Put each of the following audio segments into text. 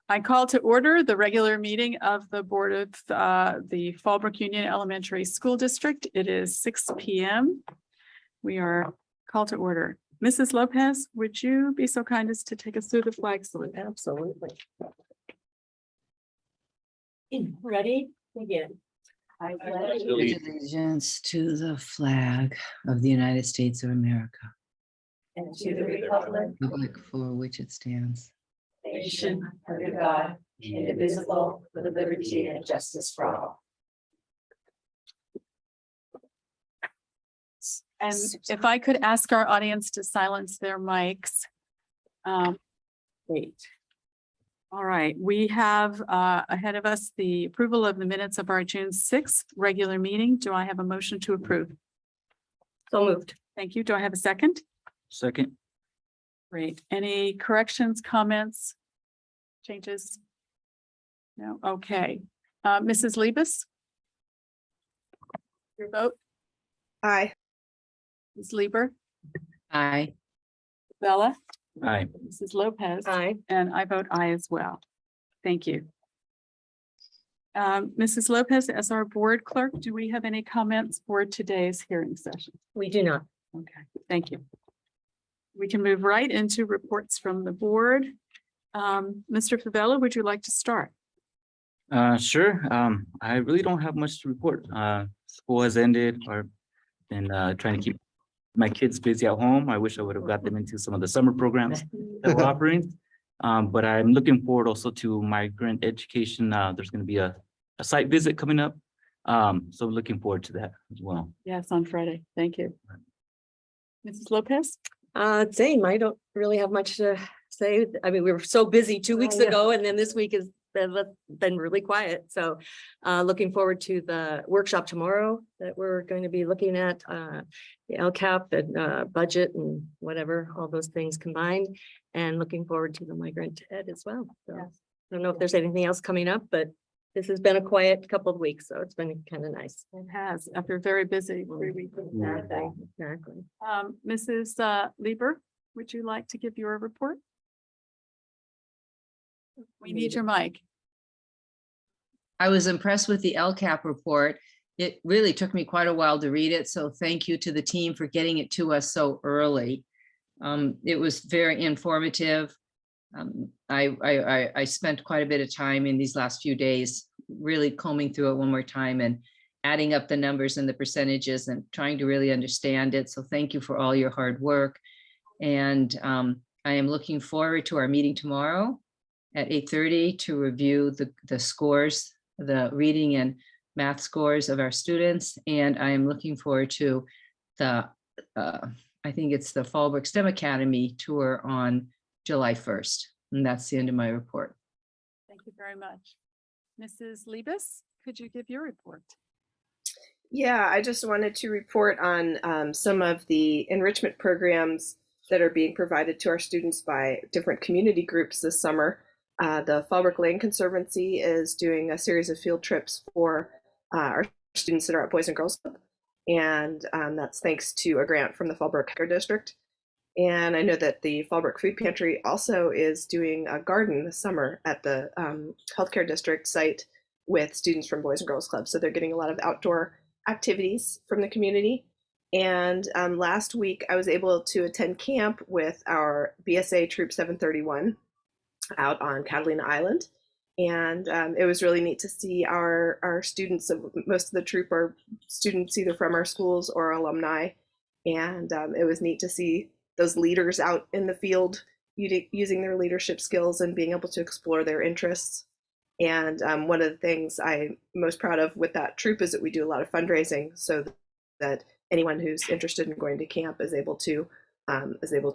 I call to order the regular meeting of the Board of the Fallbrook Union Elementary School District. It is 6 p.m. We are called to order. Mrs. Lopez, would you be so kind as to take us through the flag salute? Absolutely. Ready? Begin. I pledge Allegiance to the flag of the United States of America, and to the republic, republic for which it stands, nation under God, indivisible, with liberty and justice for all. And if I could ask our audience to silence their mics. Great. All right, we have ahead of us the approval of the minutes of our June 6th regular meeting. Do I have a motion to approve? So moved. Thank you. Do I have a second? Second. Great. Any corrections, comments, changes? No, okay. Mrs. Liebes? Your vote? Aye. Ms. Lieber? aye. Bella? Aye. Mrs. Lopez? Aye. And I vote aye as well. Thank you. Mrs. Lopez, as our board clerk, do we have any comments for today's hearing session? We do not. Okay, thank you. We can move right into reports from the board. Mr. Favela, would you like to start? Sure. I really don't have much to report. School has ended or been trying to keep my kids busy at home. I wish I would have got them into some of the summer programs that we're offering. But I'm looking forward also to migrant education. There's going to be a site visit coming up. So looking forward to that as well. Yes, on Friday. Thank you. Mrs. Lopez? Same. I don't really have much to say. I mean, we were so busy 2 weeks ago, and then this week has been really quiet. So looking forward to the workshop tomorrow that we're going to be looking at the LCAP and budget and whatever, all those things combined, and looking forward to the migrant ed as well. So Yes. I don't know if there's anything else coming up, but this has been a quiet couple of weeks, so it's been kind of nice. It has, after a very busy 3 weeks. Exactly. Mrs. Lieber, would you like to give your report? We need your mic. I was impressed with the LCAP report. It really took me quite a while to read it, so thank you to the team for getting it to us so early. It was very informative. I spent quite a bit of time in these last few days really combing through it one more time and adding up the numbers and the percentages and trying to really understand it. So thank you for all your hard work. And I am looking forward to our meeting tomorrow at 8:30 to review the scores, the reading and math scores of our students. And I am looking forward to the, I think it's the Fallbrook STEM Academy tour on July 1st. And that's the end of my report. Thank you very much. Mrs. Liebes, could you give your report? Yeah, I just wanted to report on some of the enrichment programs that are being provided to our students by different community groups this summer. The Fallbrook Land Conservancy is doing a series of field trips for our students that are at Boys and Girls Club. And that's thanks to a grant from the Fallbrook Healthcare District. And I know that the Fallbrook Food Pantry also is doing a garden this summer at the Healthcare District site with students from Boys and Girls Club. So they're getting a lot of outdoor activities from the community. And last week I was able to attend camp with our BSA Troop 731 out on Catalina Island. And it was really neat to see our students. Most of the troop are students either from our schools or alumni. And it was neat to see those leaders out in the field using their leadership skills and being able to explore their interests. And one of the things I'm most proud of with that troop is that we do a lot of fundraising so that anyone who's interested in going to camp is able to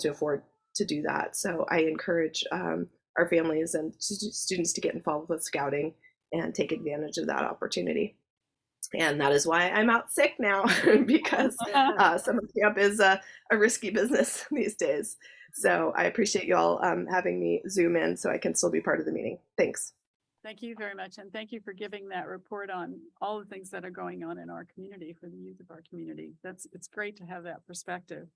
afford to do that. So I encourage our families and students to get involved with scouting and take advantage of that opportunity. And that is why I'm out sick now because summer camp is a risky business these days. So I appreciate you all having me Zoom in so I can still be part of the meeting. Thanks. Thank you very much. And thank you for giving that report on all the things that are going on in our community for the youth of our community. It's great to have that perspective.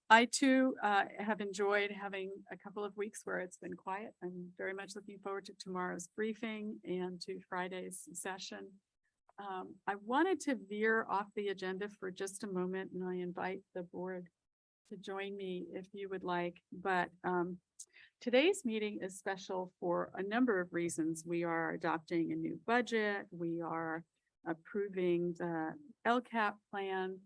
I too have enjoyed having a couple of weeks where it's been quiet. I'm very much looking forward to tomorrow's briefing and to Friday's session. I wanted to veer off the agenda for just a moment, and I invite the board to join me if you would like. But today's meeting is special for a number of reasons. We are adopting a new budget. We are approving the LCAP plan.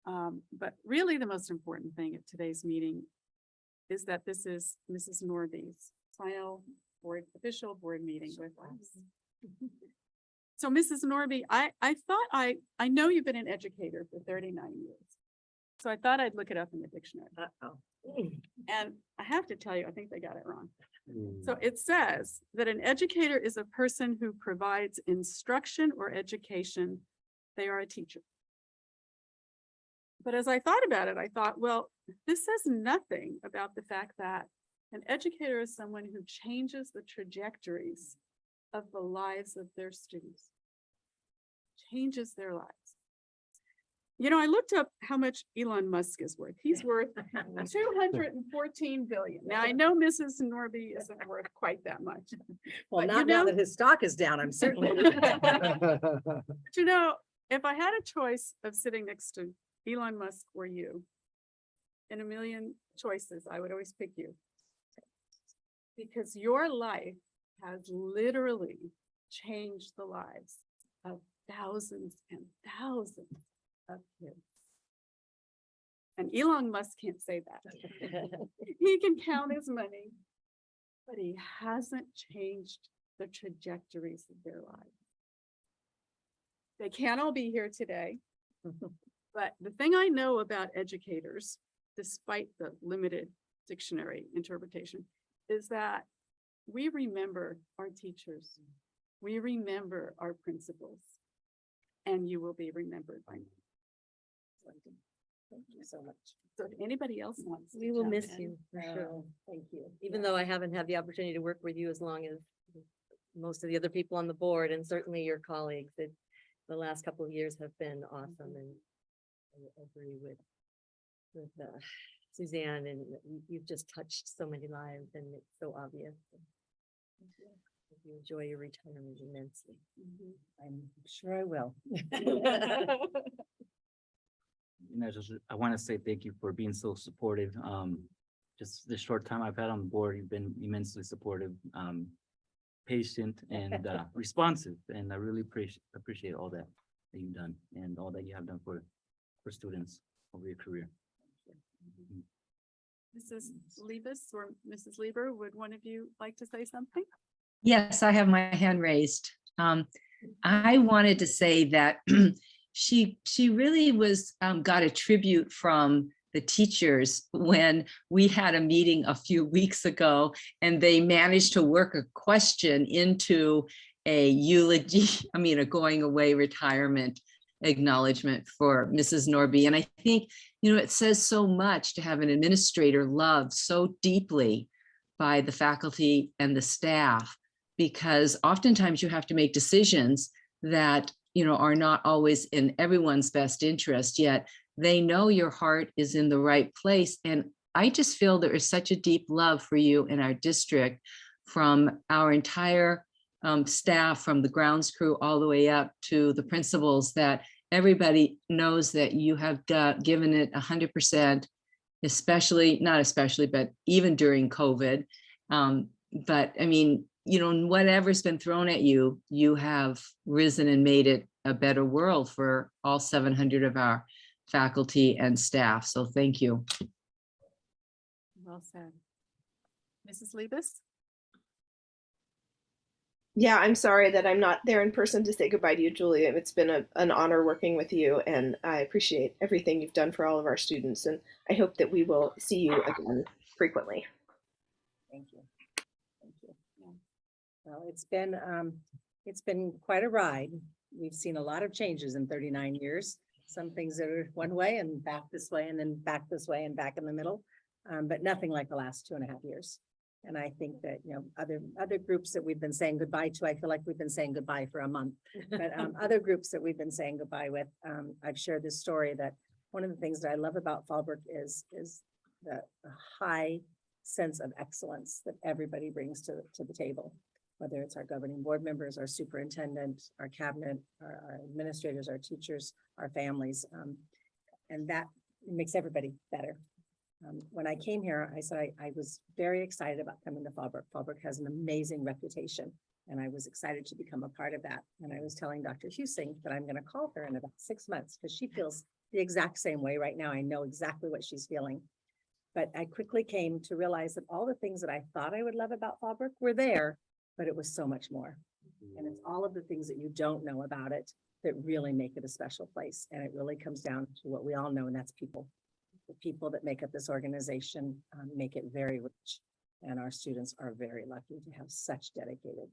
But really the most important thing at today's meeting is that this is Mrs. Norby's final official board meeting with us. So Mrs. Norby, I thought I know you've been an educator for 39 years. So I thought I'd look it up in the dictionary. And I have to tell you, I think they got it wrong. So it says that an educator is a person who provides instruction or education. They are a teacher. But as I thought about it, I thought, well, this says nothing about the fact that an educator is someone who changes the trajectories of the lives of their students, changes their lives. You know, I looked up how much Elon Musk is worth. He's worth 214 billion. Now, I know Mrs. Norby isn't worth quite that much. Well, But not you now know- that his stock is down, I'm certainly. But you know, if I had a choice of sitting next to Elon Musk or you, in a million choices, I would always pick you. Because your life has literally changed the lives of thousands and thousands of kids. And Elon Musk can't say that. He can count his money, but he hasn't changed the trajectories of their lives. They can't all be here today. But the thing I know about educators, despite the limited dictionary interpretation, is that we remember our teachers. We remember our principals. And you will be remembered by me. Thank you so much. So if anybody else wants. to We will jump miss in. you for sure. Thank you. Even though I haven't had the opportunity to work with you as long as most of the other people on the board and certainly your colleagues, the last couple of years have been awesome, and I agree with Suzanne, and you've just touched so many lives, and it's so obvious. You enjoy your retirement immensely. I'm sure I will. You know, I want to say thank you for being so supportive. Just the short time I've had on the board, you've been immensely supportive, patient and responsive. And I really appreciate all that you've done and all that you have done for students over your career. Mrs. Liebes or Mrs. Lieber, would one of you like to say something? Yes, I have my hand raised. I wanted to say that she really was got a tribute from the teachers when we had a meeting a few weeks ago, and they managed to work a question into a eulogy, a going away retirement acknowledgement for Mrs. Norby. And I think, it says so much to have an administrator loved so deeply by the faculty and the staff, because oftentimes you have to make decisions that, are not always in everyone's best interest, yet they know your heart is in the right place. And I just feel there is such a deep love for you in our district from our entire staff, from the grounds crew all the way up to the principals, that everybody knows that you have given it 100%, but even during COVID. But whatever's been thrown at you, you have risen and made it a better world for all 700 of our faculty and staff. So thank you. Well said. Mrs. Liebes? Yeah, I'm sorry that I'm not there in person to say goodbye to you, Julia. It's been an honor working with you, and I appreciate everything you've done for all of our students. And I hope that we will see you again frequently. Thank you. Thank you. Well, it's been quite a ride. We've seen a lot of changes in 39 years. Some things that are one way and back this way, and then back this way and back in the middle, but nothing like the last 2.5 years. And I think that, other groups that we've been saying goodbye to, I feel like we've been saying goodbye for a month, but other groups that we've been saying goodbye with, I've shared this story that one of the things that I love about Fallbrook is a high sense of excellence that everybody brings to the table, whether it's our governing board members, our superintendent, our cabinet, our administrators, our teachers, our families. And that makes everybody better. When I came here, I said I was very excited about coming to Fallbrook. Fallbrook has an amazing reputation, and I was excited to become a part of that. And I was telling Dr. Husing that I'm going to call her in about 6 months because she feels the exact same way right now. I know exactly what she's feeling. But I quickly came to realize that all the things that I thought I would love about Fallbrook were there, but it was so much more. And it's all of the things that you don't know about it that really make it a special place. And it really comes down to what we all know, and that's people. The people that make up this organization make it very rich. And our students are very lucky to have such dedicated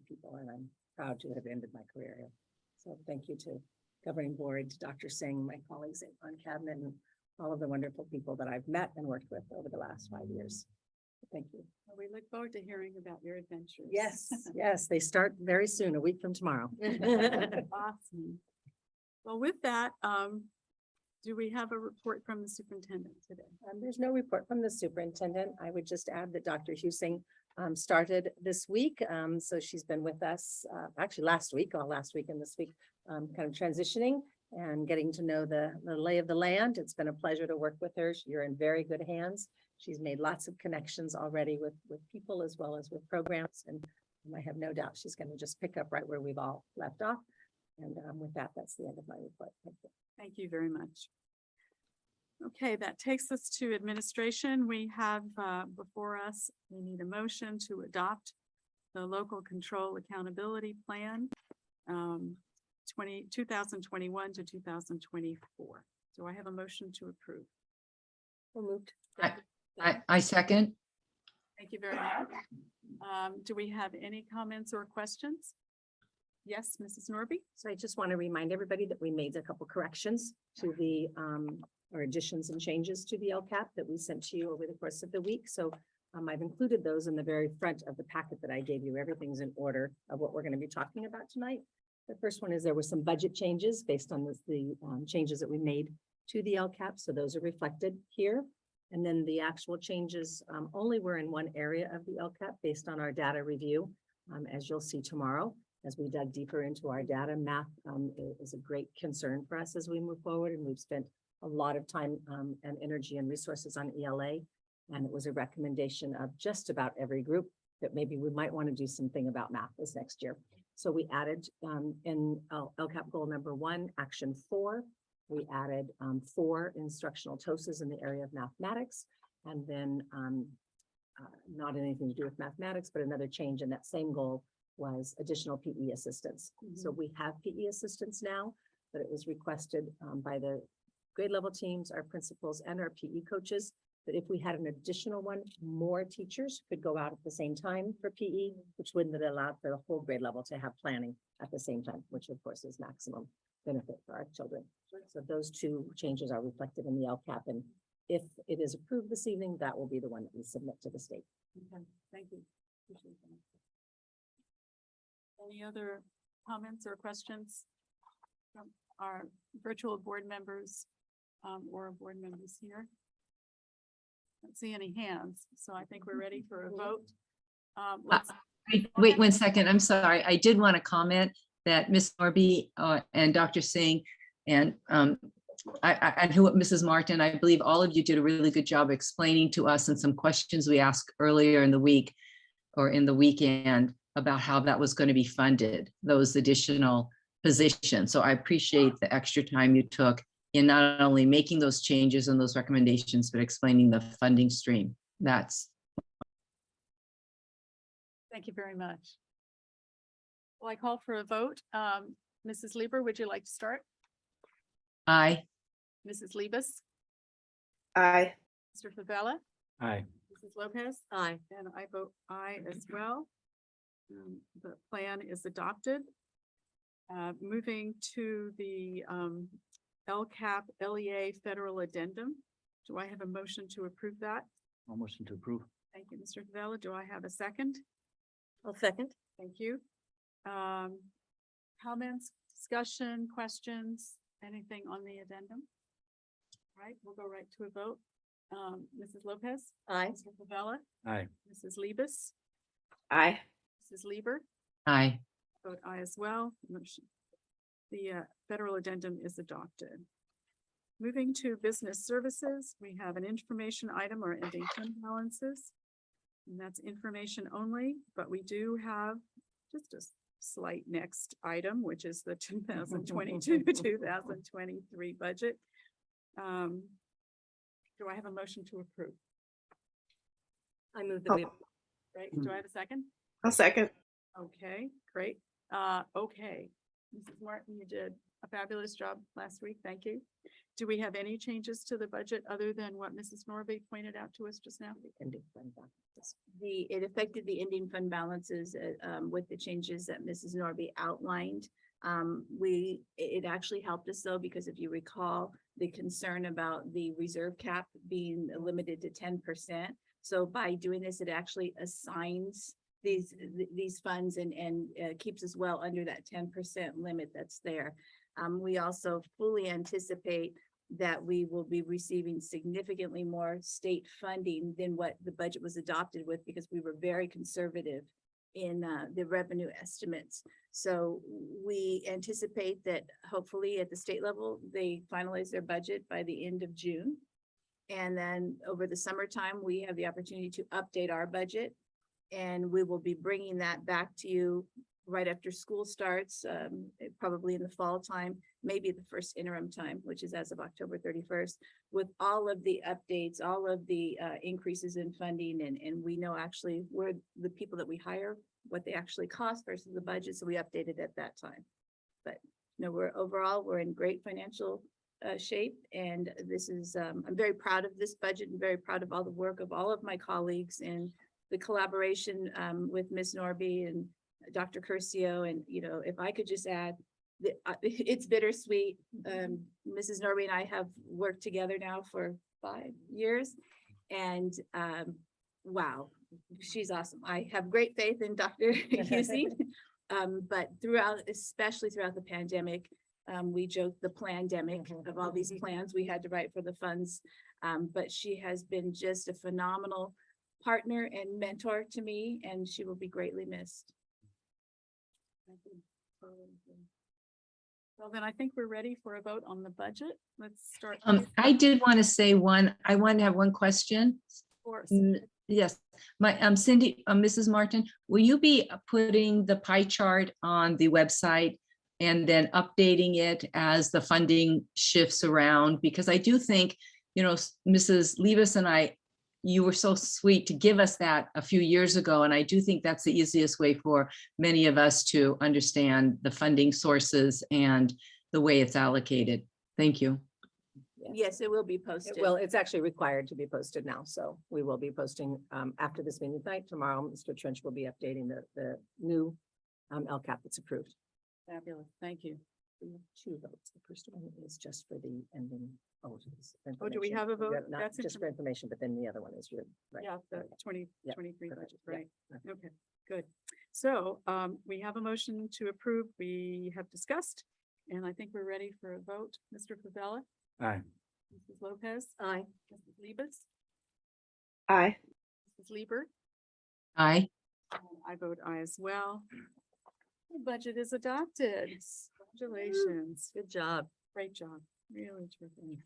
people. And I'm proud to have ended my career here. So thank you to governing board, to Dr. Singh, my colleagues on cabinet, and all of the wonderful people that I've met and worked with over the last 5 years. Thank you. Well, we look forward to hearing about your adventures. Yes, yes, they start very soon, a week from tomorrow. Awesome. Well, with that, do we have a report from the superintendent today? There's no report from the superintendent. I would just add that Dr. Husing started this week. So she's been with us actually last week and this week, kind of transitioning and getting to know the lay of the land. It's been a pleasure to work with her. You're in very good hands. She's made lots of connections already with people as well as with programs. And I have no doubt she's going to just pick up right where we've all left off. And with that, that's the end of my report. Thank you. Thank you very much. Okay, that takes us to administration. We have before us, we need a motion to adopt the local control accountability plan 2021 to 2024. Do I have a motion to approve? So moved. I second. Thank you very much. Do we have any comments or questions? Yes, Mrs. Norby? So I just want to remind everybody that we made a couple corrections to the, or additions and changes to the LCAP that we sent to you over the course of the week. So I've included those in the very front of the packet that I gave you. Everything's in order of what we're going to be talking about tonight. The first one is there were some budget changes based on the changes that we made to the LCAP. So those are reflected here. And then the actual changes only were in one area of the LCAP based on our data review. As you'll see tomorrow, as we dug deeper into our data, math is a great concern for us as we move forward. And we've spent a lot of time and energy and resources on ELA. And it was a recommendation of just about every group that maybe we might want to do something about math this next year. So we added in LCAP goal number 1, action 4, we added 4 instructional TOSAs in the area of mathematics. And then not anything to do with mathematics, but another change in that same goal was additional PE assistance. So we have PE assistance now, but it was requested by the grade level teams, our principals, and our PE coaches that if we had an additional one, more teachers could go out at the same time for PE, which wouldn't have allowed for the whole grade level to have planning at the same time, which of course is maximum benefit for our children. So those 2 changes are reflected in the LCAP. And if it is approved this evening, that will be the one that we submit to the state. Okay, thank you. Appreciate that. Any other comments or questions from our virtual board members or board members here? Don't see any hands, so I think we're ready for a vote. Let's Wait 1 second. I'm sorry. I did want to comment that Ms. Norby and Dr. Singh and Mrs. Martin, I believe all of you did a really good job explaining to us and some questions we asked earlier in the week or in the weekend about how that was going to be funded, those additional positions. So I appreciate the extra time you took in not only making those changes and those recommendations, but explaining the funding stream. Thank you very much. Well, I call for a vote. Mrs. Lieber, would you like to start? Aye. Mrs. Libas, Aye. Mr. Favela, Aye. Mrs. Lopez, Aye. and I vote aye as well. The plan is adopted. Moving to the LCAP LEA federal addendum. Do I have a motion to approve that? I'll motion to approve. Thank you, Mr. Favela. Do I have a second? I'll second. Thank you. Comments, discussion, questions, anything on the addendum? All right, we'll go right to a vote. Mrs. Lopez, Aye. Mr. Favela, Aye. Mrs. Libis, Aye. Mrs. Lieber. Aye. Vote aye as well. Motion. The federal addendum is adopted. Moving to business services, we have an information item or ending fund balances. And that's information only, but we do have just a slight next item, which is the 2022, 2023 budget. Do I have a motion to approve? I move that we, Right, do I have a second? I'll second. Okay, great. Okay. Mrs. Martin, you did a fabulous job last week. Thank you. Do we have any changes to the budget other than what Mrs. Norby pointed out to us just now? It affected the ending fund balances with the changes that Mrs. Norby outlined. It actually helped us though, because if you recall, the concern about the reserve cap being limited to 10%. So by doing this, it actually assigns these funds and keeps us well under that 10% limit that's there. We also fully anticipate that we will be receiving significantly more state funding than what the budget was adopted with, because we were very conservative in the revenue estimates. So we anticipate that hopefully at the state level, they finalize their budget by the end of June. And then over the summertime, we have the opportunity to update our budget. And we will be bringing that back to you right after school starts, probably in the fall time, maybe the first interim time, which is as of October 31st, with all of the updates, all of the increases in funding. And we know actually where the people that we hire, what they actually cost versus the budget. So we updated at that time. But no, we're in great financial shape. And this is, I'm very proud of this budget and very proud of all the work of all of my colleagues and the collaboration with Ms. Norby and Dr. Curcio. And, you know, if I could just add, it's bittersweet. Mrs. Norby and I have worked together now for 5 years. And wow, she's awesome. I have great faith in Dr. Husey. But especially throughout the pandemic, we joked the plandemic of all these plans we had to write for the funds. But she has been just a phenomenal partner and mentor to me, and she will be greatly missed. Well, then I think we're ready for a vote on the budget. Let's start. I did want to say I want to have one question. Yes, Cindy, Mrs. Martin, will you be putting the pie chart on the website and then updating it as the funding shifts around? Because I do think, you know, Mrs. Levis and you were so sweet to give us that a few years ago. And I do think that's the easiest way for many of us to understand the funding sources and the way it's allocated. Thank you. Yes, it will be posted. Well, it's actually required to be posted now, so we will be posting after this meeting tonight. Tomorrow, Mr. Trench will be updating the new LCAP that's approved. Fabulous. Thank you. We have 2 votes. The first one is just for the ending. Oh, do we have a vote? Not That's just for information, but then the other one is your. right. Yeah, the Okay. 2023 Perfect. budget, Yeah. right? Okay. Okay, good. So we have a motion to approve. We have discussed, and I think we're ready for a vote. Mr. Favela, Aye. Mrs. Lopez, aye. Mrs. Libis, Aye. Mrs. Lieber. Aye. I vote aye as well. The budget is adopted. Congratulations. Good job. Great job. Really terrific.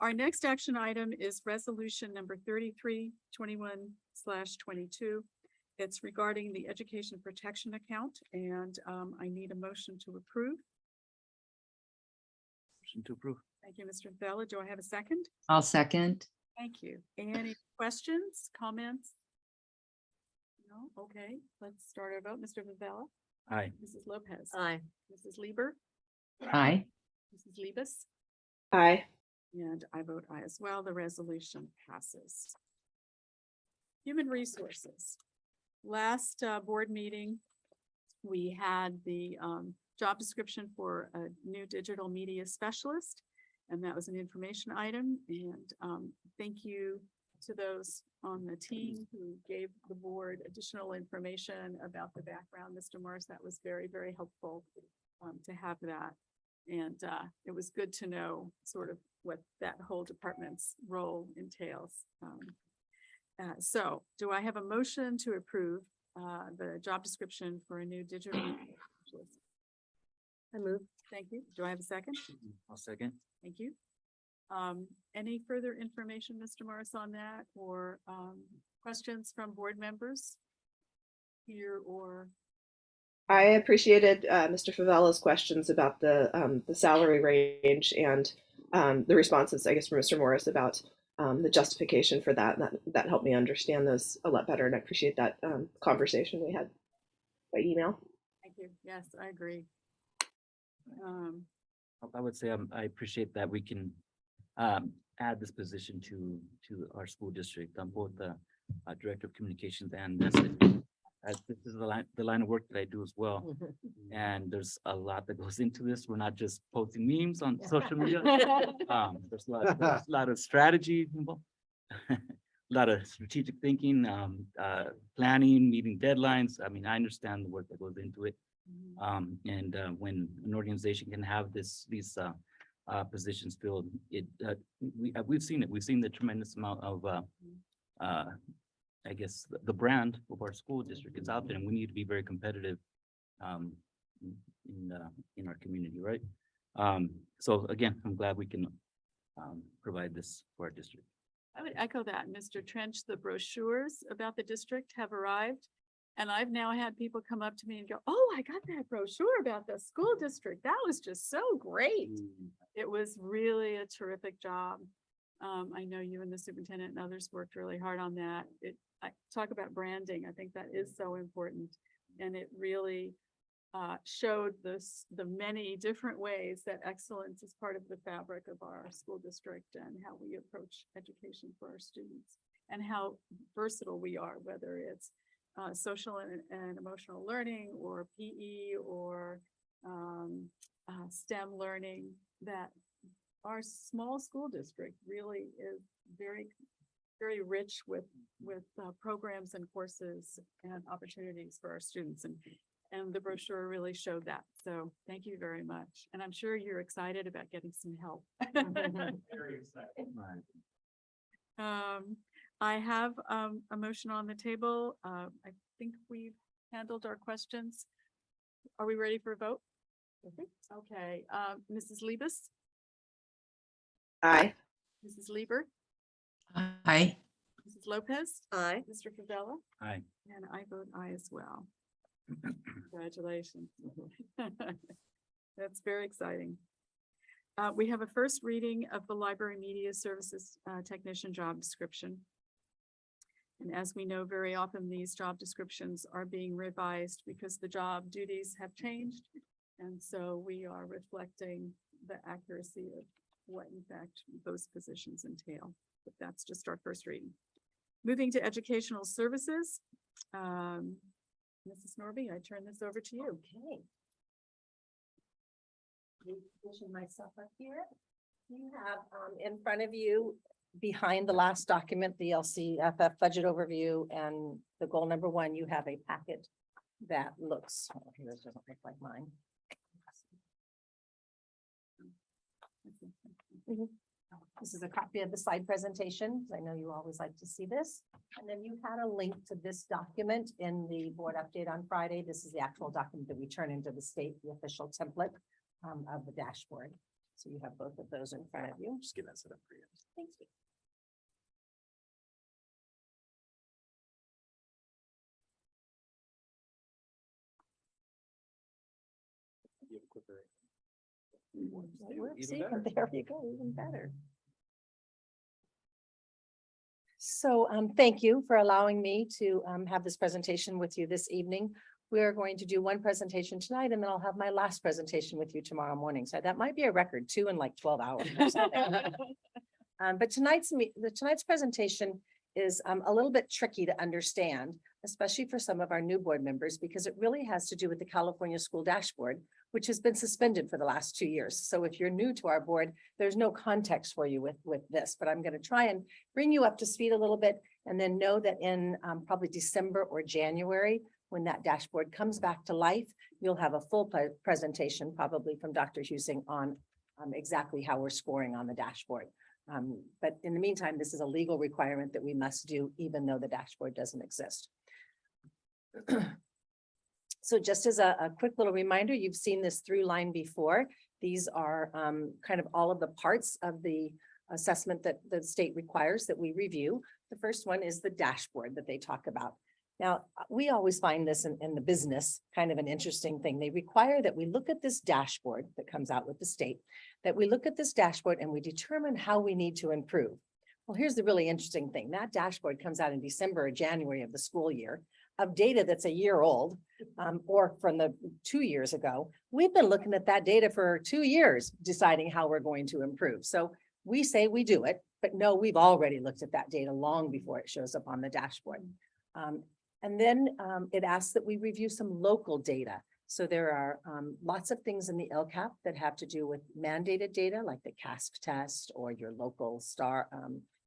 Our next action item is resolution number 3321/22. It's regarding the education protection account, and I need a motion to approve. Motion to approve. Thank you, Mr. Vella. Do I have a second? I'll second. Thank you. Any questions, comments? No? Okay, let's start our vote. Mr. Vella, Aye. Mrs. Lopez, Aye. Mrs. Lieber, Aye. Mrs. Libis, Aye. and I vote aye as well. The resolution passes. Human resources. Last board meeting, we had the job description for a new digital media specialist, and that was an information item. And thank you to those on the team who gave the board additional information about the background. Mr. Morris, that was very, very helpful to have that. And it was good to know sort of what that whole department's role entails. So do I have a motion to approve the job description for a new digital? specialist? I move. Thank you. Do I have a second? I'll second. Thank you. Any further information, Mr. Morris, on that, or questions from board members here or? I appreciated Mr. Favella's questions about the salary range and the responses, I guess, from Mr. Morris about the justification for that. That helped me understand those a lot better, and I appreciate that conversation we had by email. Thank you. Yes, I agree. I would say I appreciate that we can add this position to our school district. I'm both the director of communications and messaging. As this is the line of work that I do as well. And there's a lot that goes into this. We're not just posting memes on social media. There's a lot of strategy involved. A lot of strategic thinking, planning, meeting deadlines. I mean, I understand the work that goes into it. When an organization can have these positions filled, we've seen it. We've seen the tremendous amount of I guess the brand of our school district is out there, and we need to be very competitive in our community, right? So again, I'm glad we can provide this for our district. I would echo that, Mr. Trench. The brochures about the district have arrived. And I've now had people come up to me and go, "Oh, I got that brochure about the school district. That was just so great." It was really a terrific job. I know you and the superintendent and others worked really hard on that. I talk about branding. I think that is so important. And it really showed the many different ways that excellence is part of the fabric of our school district and how we approach education for our students and how versatile we are, whether it's social and emotional learning or PE or STEM learning, that our small school district really is very, very rich with programs and courses and opportunities for our students. And the brochure really showed that. So thank you very much. And I'm sure you're excited about getting some help. Very excited. I have a motion on the table. I think we've handled our questions. Are we ready for a vote? Okay, Mrs. Liebes, Aye. Mrs. Lieber, Aye. Mrs. Lopez, Aye. Mr. Favela, Aye. and I vote aye as well. Congratulations. That's very exciting. We have a first reading of the Library Media Services Technician job description. And as we know, very often these job descriptions are being revised because the job duties have changed. And so we are reflecting the accuracy of what in fact those positions entail. But that's just our first reading. Moving to educational services. Mrs. Norby, I turn this over to you. Okay. Position myself up here. You have in front of you, behind the last document, the LCFF budget overview and the goal number 1, you have a packet that looks, oh, this doesn't look like mine. This is a copy of the slide presentation. I know you always like to see this. And then you had a link to this document in the board update on Friday. This is the actual document that we turn into the state, the official template of the dashboard. So you have both of those in front of you. Just get that set up for you. Thank you. See, there you go, even better. So thank you for allowing me to have this presentation with you this evening. We are going to do one presentation tonight, and then I'll have my last presentation with you tomorrow morning. So that might be a record, 2 in like 12 hours. or something. But tonight's presentation is a little bit tricky to understand, especially for some of our new board members, because it really has to do with the California School Dashboard, which has been suspended for the last 2 years. So if you're new to our board, there's no context for you with this, but I'm going to try and bring you up to speed a little bit, and then know that in probably December or January, when that dashboard comes back to life, you'll have a full presentation, probably from Dr. Husing, on exactly how we're scoring on the dashboard. But in the meantime, this is a legal requirement that we must do, even though the dashboard doesn't exist. So just as a quick little reminder, you've seen this through line before. These are kind of all of the parts of the assessment that the state requires that we review. The first one is the dashboard that they talk about. Now, we always find this in the business kind of an interesting thing. They require that we look at this dashboard that comes out with the state, that we look at this dashboard and we determine how we need to improve. Well, here's the really interesting thing. That dashboard comes out in December or January of the school year of data that's a year old, or from the 2 years ago. We've been looking at that data for 2 years, deciding how we're going to improve. So we say we do it, but no, we've already looked at that data long before it shows up on the dashboard. And then it asks that we review some local data. So there are lots of things in the LCAP that have to do with mandated data, like the CASC test or your local STAR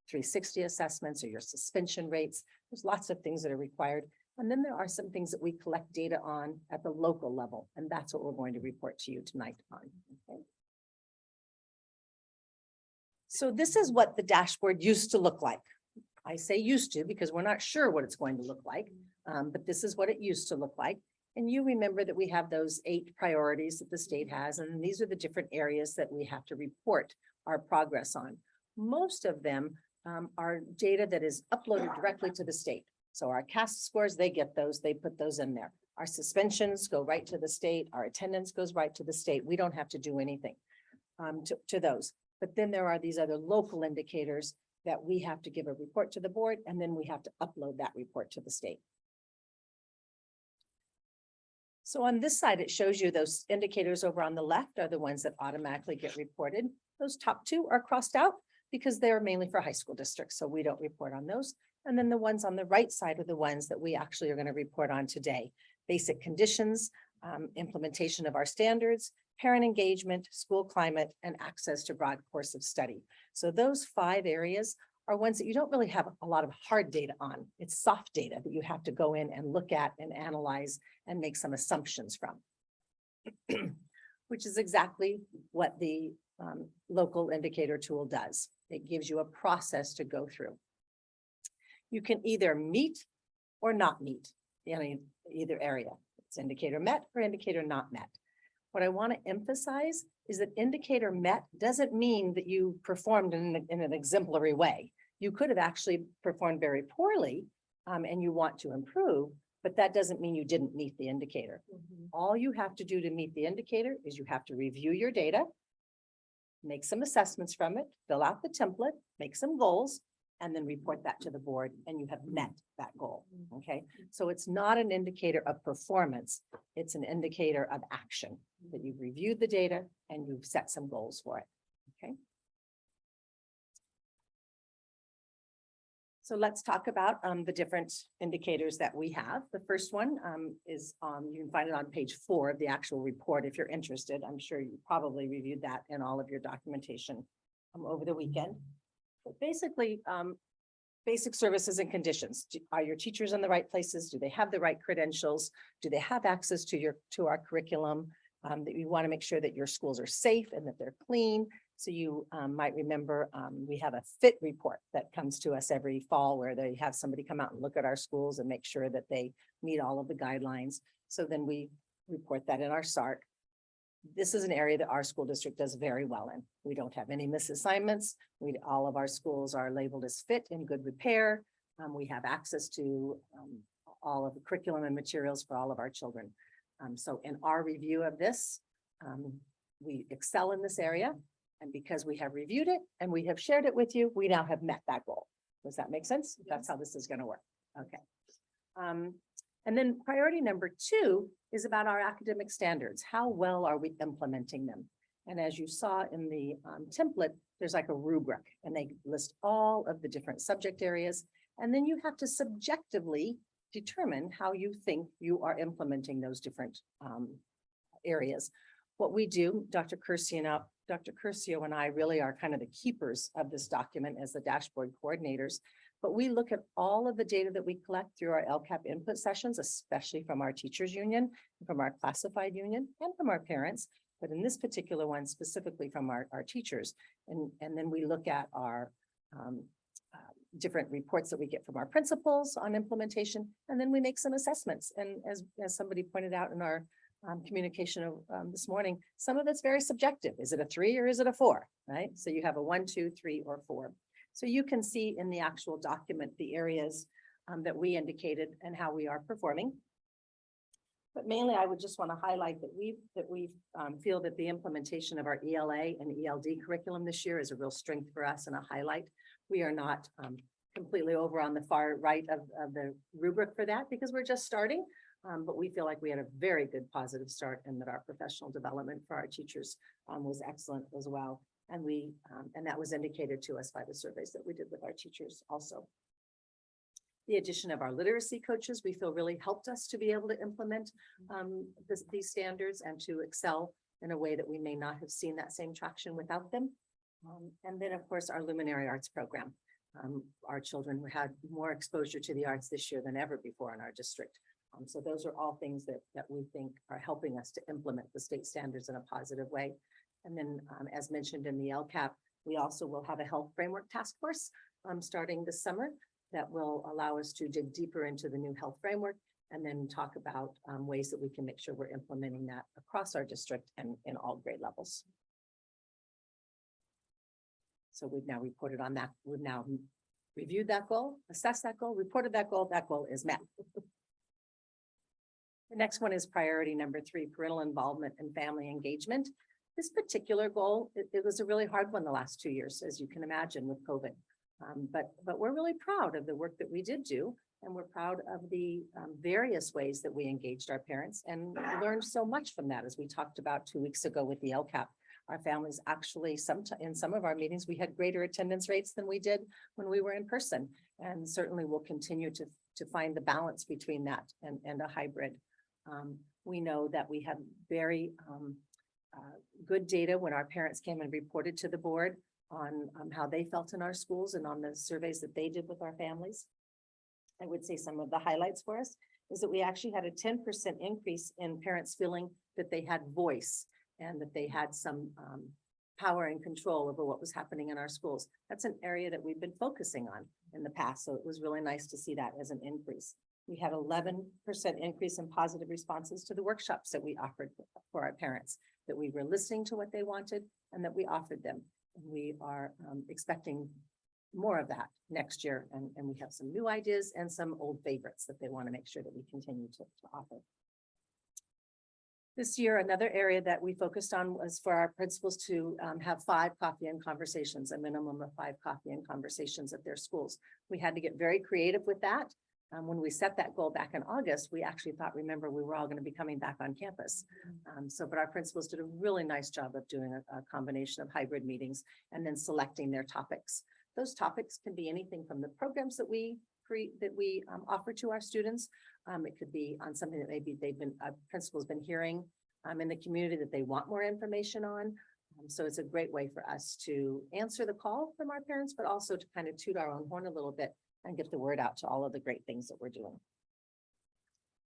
360 assessments or your suspension rates. There's lots of things that are required. And then there are some things that we collect data on at the local level, and that's what we're going to report to you tonight on. Okay. So this is what the dashboard used to look like. I say used to because we're not sure what it's going to look like, but this is what it used to look like. And you remember that we have those 8 priorities that the state has, and these are the different areas that we have to report our progress on. Most of them are data that is uploaded directly to the state. So our CAST scores, they get those, they put those in there. Our suspensions go right to the state. Our attendance goes right to the state. We don't have to do anything to those. But then there are these other local indicators that we have to give a report to the board, and then we have to upload that report to the state. So on this side, it shows you those indicators over on the left are the ones that automatically get reported. Those top 2 are crossed out because they're mainly for high school districts, so we don't report on those. And then the ones on the right side are the ones that we actually are going to report on today. Basic conditions, implementation of our standards, parent engagement, school climate, and access to broad course of study. So those 5 areas are ones that you don't really have a lot of hard data on. It's soft data that you have to go in and look at and analyze and make some assumptions from, which is exactly what the local indicator tool does. It gives you a process to go through. You can either meet or not meet in either area. It's indicator met or indicator not met. What I want to emphasize is that indicator met doesn't mean that you performed in an exemplary way. You could have actually performed very poorly and you want to improve, but that doesn't mean you didn't meet the indicator. All you have to do to meet the indicator is you have to review your data, make some assessments from it, fill out the template, make some goals, and then report that to the board, and you have met that goal, okay? So it's not an indicator of performance, it's an indicator of action, that you've reviewed the data and you've set some goals for it, okay? So let's talk about the different indicators that we have. The first one is you can find it on page 4 of the actual report if you're interested. I'm sure you probably reviewed that in all of your documentation over the weekend. But basically, basic services and conditions. Are your teachers in the right places? Do they have the right credentials? Do they have access to our curriculum? That you want to make sure that your schools are safe and that they're clean. So you might remember we have a FIT report that comes to us every fall where they have somebody come out and look at our schools and make sure that they meet all of the guidelines. So then we report that in our SART. This is an area that our school district does very well in. We don't have any misassignments. All of our schools are labeled as fit in good repair. We have access to all of the curriculum and materials for all of our children. So in our review of this, we excel in this area. And because we have reviewed it and we have shared it with you, we now have met that goal. Does that make sense? Yes. That's how this is going to work. Okay. And then priority number 2 is about our academic standards. How well are we implementing them? And as you saw in the template, there's like a rubric and they list all of the different subject areas. And then you have to subjectively determine how you think you are implementing those different areas. What we do, Dr. Curcio and I really are kind of the keepers of this document as the dashboard coordinators, but we look at all of the data that we collect through our LCAP input sessions, especially from our teachers union, from our classified union, and from our parents. but in this particular one specifically from our teachers. And then we look at our different reports that we get from our principals on implementation, and then we make some assessments. And as somebody pointed out in our communication this morning, some of it's very subjective. Is it a 3 or is it a 4, right? So you have a 1, 2, 3, or 4. So you can see in the actual document, the areas that we indicated and how we are performing. But mainly, I would just want to highlight that we feel that the implementation of our ELA and ELD curriculum this year is a real strength for us and a highlight. We are not completely over on the far right of the rubric for that because we're just starting. But we feel like we had a very good positive start and that our professional development for our teachers was excellent as well. And and that was indicated to us by the surveys that we did with our teachers also. The addition of our literacy coaches, we feel really helped us to be able to implement these standards and to excel in a way that we may not have seen that same traction without them. And then, of course, our Luminary Arts program. Our children had more exposure to the arts this year than ever before in our district. So those are all things that we think are helping us to implement the state standards in a positive way. And then, as mentioned in the LCAP, we also will have a health framework task force starting this summer that will allow us to dig deeper into the new health framework and then talk about ways that we can make sure we're implementing that across our district and in all grade levels. So we've now reported on that. We've now reviewed that goal, assessed that goal, reported that goal. That goal is met. The next one is priority number 3, parental involvement and family engagement. This particular goal, it was a really hard one the last 2 years, as you can imagine, with COVID. But we're really proud of the work that we did do, and we're proud of the various ways that we engaged our parents and learned so much from that, as we talked about 2 weeks ago with the LCAP. Our families actually, in some of our meetings, we had greater attendance rates than we did when we were in person. And certainly we'll continue to find the balance between that and a hybrid. We know that we had very good data when our parents came and reported to the board on how they felt in our schools and on the surveys that they did with our families. I would say some of the highlights for us is that we actually had a 10% increase in parents feeling that they had voice and that they had some power and control over what was happening in our schools. That's an area that we've been focusing on in the past. So it was really nice to see that as an increase. We had 11% increase in positive responses to the workshops that we offered for our parents, that we were listening to what they wanted and that we offered them. And we are expecting more of that next year. And we have some new ideas and some old favorites that they want to make sure that we continue to offer. This year, another area that we focused on was for our principals to have 5 coffee and conversations, a minimum of 5 coffee and conversations at their schools. We had to get very creative with that. When we set that goal back in August, we actually thought, remember, we were all going to be coming back on campus. But our principals did a really nice job of doing a combination of hybrid meetings and then selecting their topics. Those topics can be anything from the programs that we offer to our students. It could be on something that maybe principal's been hearing in the community that they want more information on. So it's a great way for us to answer the call from our parents, but also to kind of toot our own horn a little bit and get the word out to all of the great things that we're doing.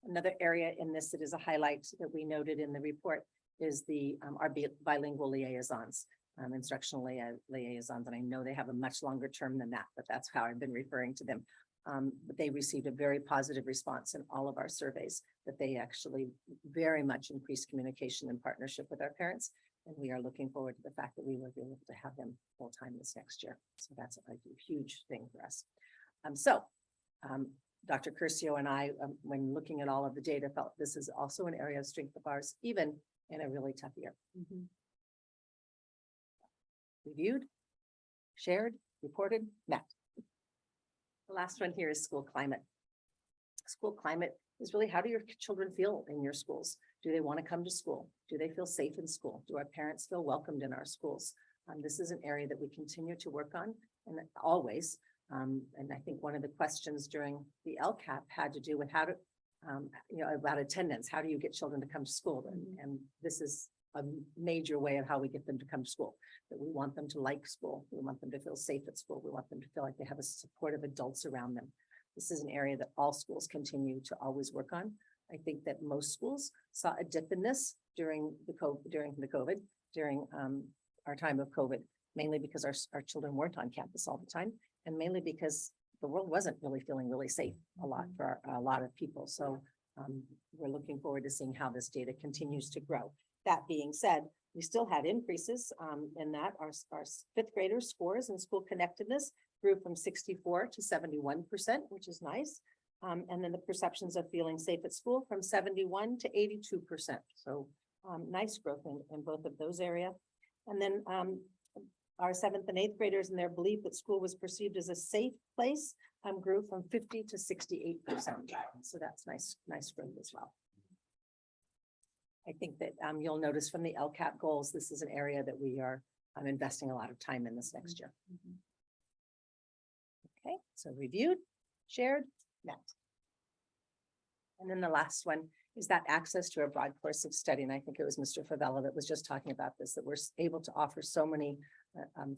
Another area in this that is a highlight that we noted in the report is our bilingual liaisons, instructional liaisons. And I know they have a much longer term than that, but that's how I've been referring to them. But they received a very positive response in all of our surveys, that they actually very much increased communication and partnership with our parents. And we are looking forward to the fact that we will be able to have them full time this next year. So that's a huge thing for us. Dr. Curcio and I, when looking at all of the data, felt this is also an area of strength of ours, even in a really tough year. Reviewed, shared, reported, met. The last one here is school climate. School climate is really, how do your children feel in your schools? Do they want to come to school? Do they feel safe in school? Do our parents feel welcomed in our schools? This is an area that we continue to work on, and always. And I think one of the questions during the LCAP had to do with how to, about attendance. How do you get children to come to school? And this is a major way of how we get them to come to school, that we want them to like school. We want them to feel safe at school. We want them to feel like they have a supportive adults around them. This is an area that all schools continue to always work on. I think that most schools saw a dip in this during the COVID, during our time of COVID, mainly because our children weren't on campus all the time, and mainly because the world wasn't really feeling really safe a lot for a lot of people. So we're looking forward to seeing how this data continues to grow. That being said, we still had increases in that our fifth graders scores and school connectedness grew from 64 to 71%, which is nice. And then the perceptions of feeling safe at school from 71 to 82%. So nice growth in both of those areas. And then our seventh and eighth graders and their belief that school was perceived as a safe place grew from 50 to 68%. So that's nice growth as well. I think that you'll notice from the LCAP goals, this is an area that we are investing a lot of time in this next year. Okay, so reviewed, shared, met. And then the last one is that access to a broad course of study. And I think it was Mr. Favela that was just talking about this, that we're able to offer so many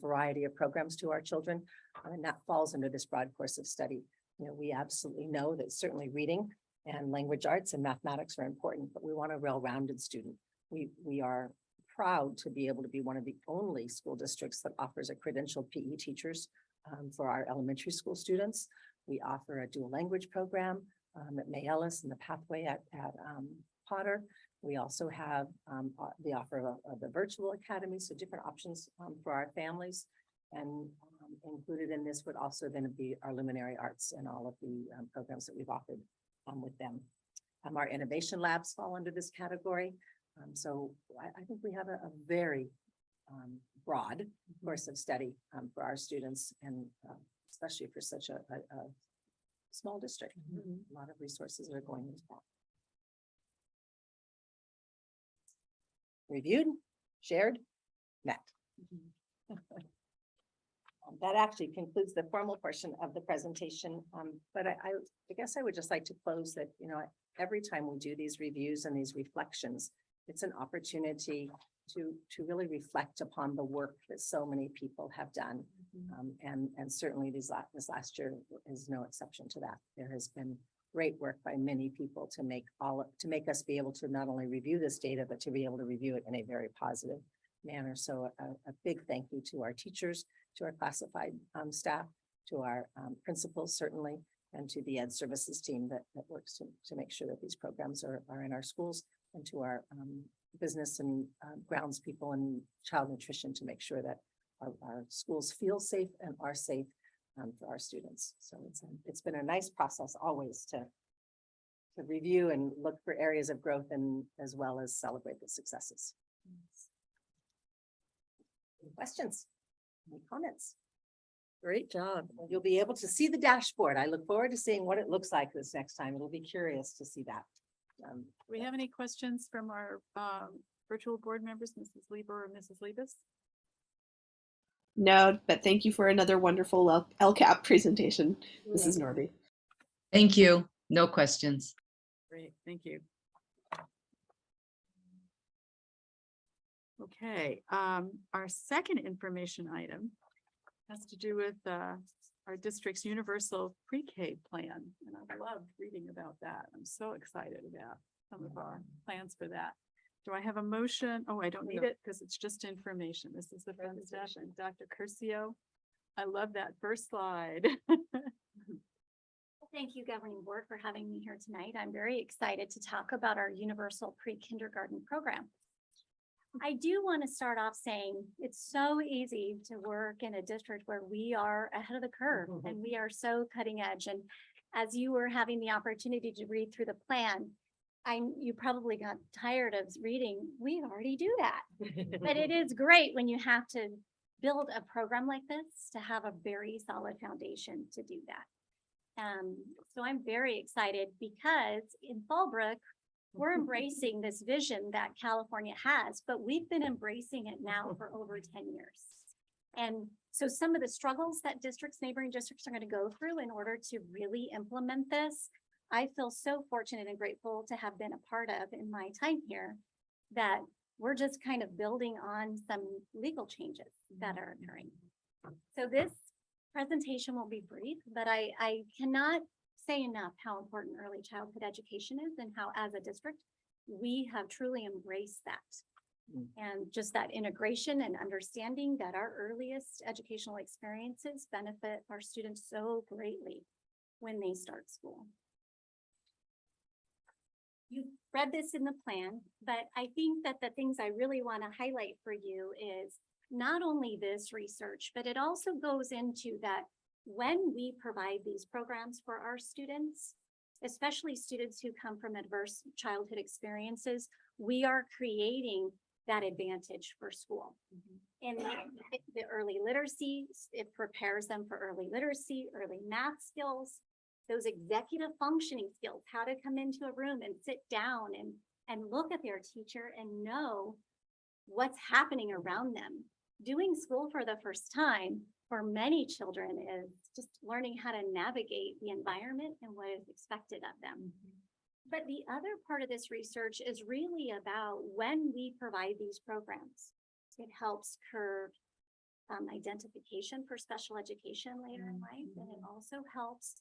variety of programs to our children. And that falls under this broad course of study. You know, we absolutely know that certainly reading and language arts and mathematics are important, but we want a well-rounded student. We are proud to be able to be one of the only school districts that offers a credentialed PE teachers for our elementary school students. We offer a dual language program at May Ellis and the pathway at Potter. We also have the offer of the virtual academy, so different options for our families. And included in this would also then be our luminary arts and all of the programs that we've offered with them. Our innovation labs fall under this category. So I think we have a very broad course of study for our students, and especially for such a small district. A lot of resources are going into that. Reviewed, shared, met. That actually concludes the formal portion of the presentation. But I guess I would just like to close that, you know, every time we do these reviews and these reflections, it's an opportunity to really reflect upon the work that so many people have done. And certainly this last year is no exception to that. There has been great work by many people to make us be able to not only review this data, but to be able to review it in a very positive manner. So a big thank you to our teachers, to our classified staff, to our principals, certainly, and to the ed services team that works to make sure that these programs are in our schools, and to our business and grounds people and child nutrition to make sure that our schools feel safe and are safe for our students. So it's been a nice process always to review and look for areas of growth, and as well as celebrate the successes. Any questions? Any comments? Great job. You'll be able to see the dashboard. I look forward to seeing what it looks like this next time. It'll be curious to see that. Do we have any questions from our virtual board members, Mrs. Lieber or Mrs. Liebes? No, but thank you for another wonderful LCAP presentation, Mrs. Norby. Thank you. No questions. Great, thank you. Okay, our second information item has to do with our district's universal pre-K plan. And I loved reading about that. I'm so excited about some of our plans for that. Do I have a motion? Oh, I don't need it because it's just information. This is the fun stuff. And Dr. Curcio, I love that first slide. Thank you, Governing Board, for having me here tonight. I'm very excited to talk about our universal pre-kindergarten program. I do want to start off saying it's so easy to work in a district where we are ahead of the curve and we are so cutting edge. And as you were having the opportunity to read through the plan, you probably got tired of reading, we already do that. But it is great when you have to build a program like this to have a very solid foundation to do that. So I'm very excited because in Fallbrook, we're embracing this vision that California has, but we've been embracing it now for over 10 years. And so some of the struggles that neighboring districts are going to go through in order to really implement this, I feel so fortunate and grateful to have been a part of in my time here, that we're just kind of building on some legal changes that are occurring. So this presentation will be brief, but I cannot say enough how important early childhood education is and how as a district, we have truly embraced that. And just that integration and understanding that our earliest educational experiences benefit our students so greatly when they start school. You read this in the plan, but I think that the things I really want to highlight for you is not only this research, but it also goes into that when we provide these programs for our students, especially students who come from adverse childhood experiences, we are creating that advantage for school. And the early literacy, it prepares them for early literacy, early math skills, those executive functioning skills, how to come into a room and sit down and look at their teacher and know what's happening around them. Doing school for the first time for many children is just learning how to navigate the environment and what is expected of them. But the other part of this research is really about when we provide these programs, it helps curb identification for special education later in life, and it also helps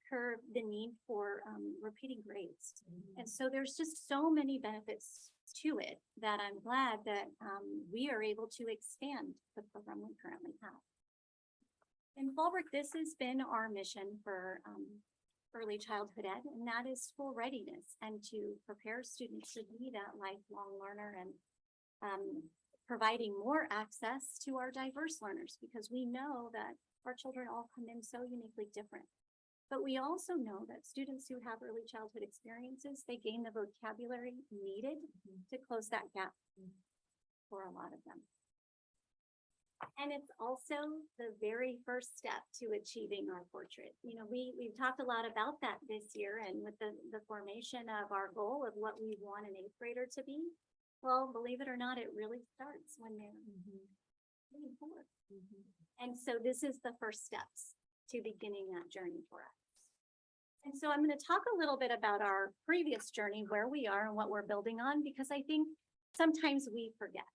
curb the need for repeating grades. And so there's just so many benefits to it that I'm glad that we are able to expand the program we currently have. In Fallbrook, this has been our mission for early childhood ed, and that is school readiness and to prepare students to be that lifelong learner and providing more access to our diverse learners, because we know that our children all come in so uniquely different. But we also know that students who have early childhood experiences, they gain the vocabulary needed to close that gap for a lot of them. And it's also the very first step to achieving our portrait. You know, we've talked a lot about that this year, and with the formation of our goal of what we want an 8th grader to be. Well, believe it or not, it really starts when they're 3 and 4. And so this is the first steps to beginning that journey for us. And so I'm going to talk a little bit about our previous journey, where we are and what we're building on, because I think sometimes we forget.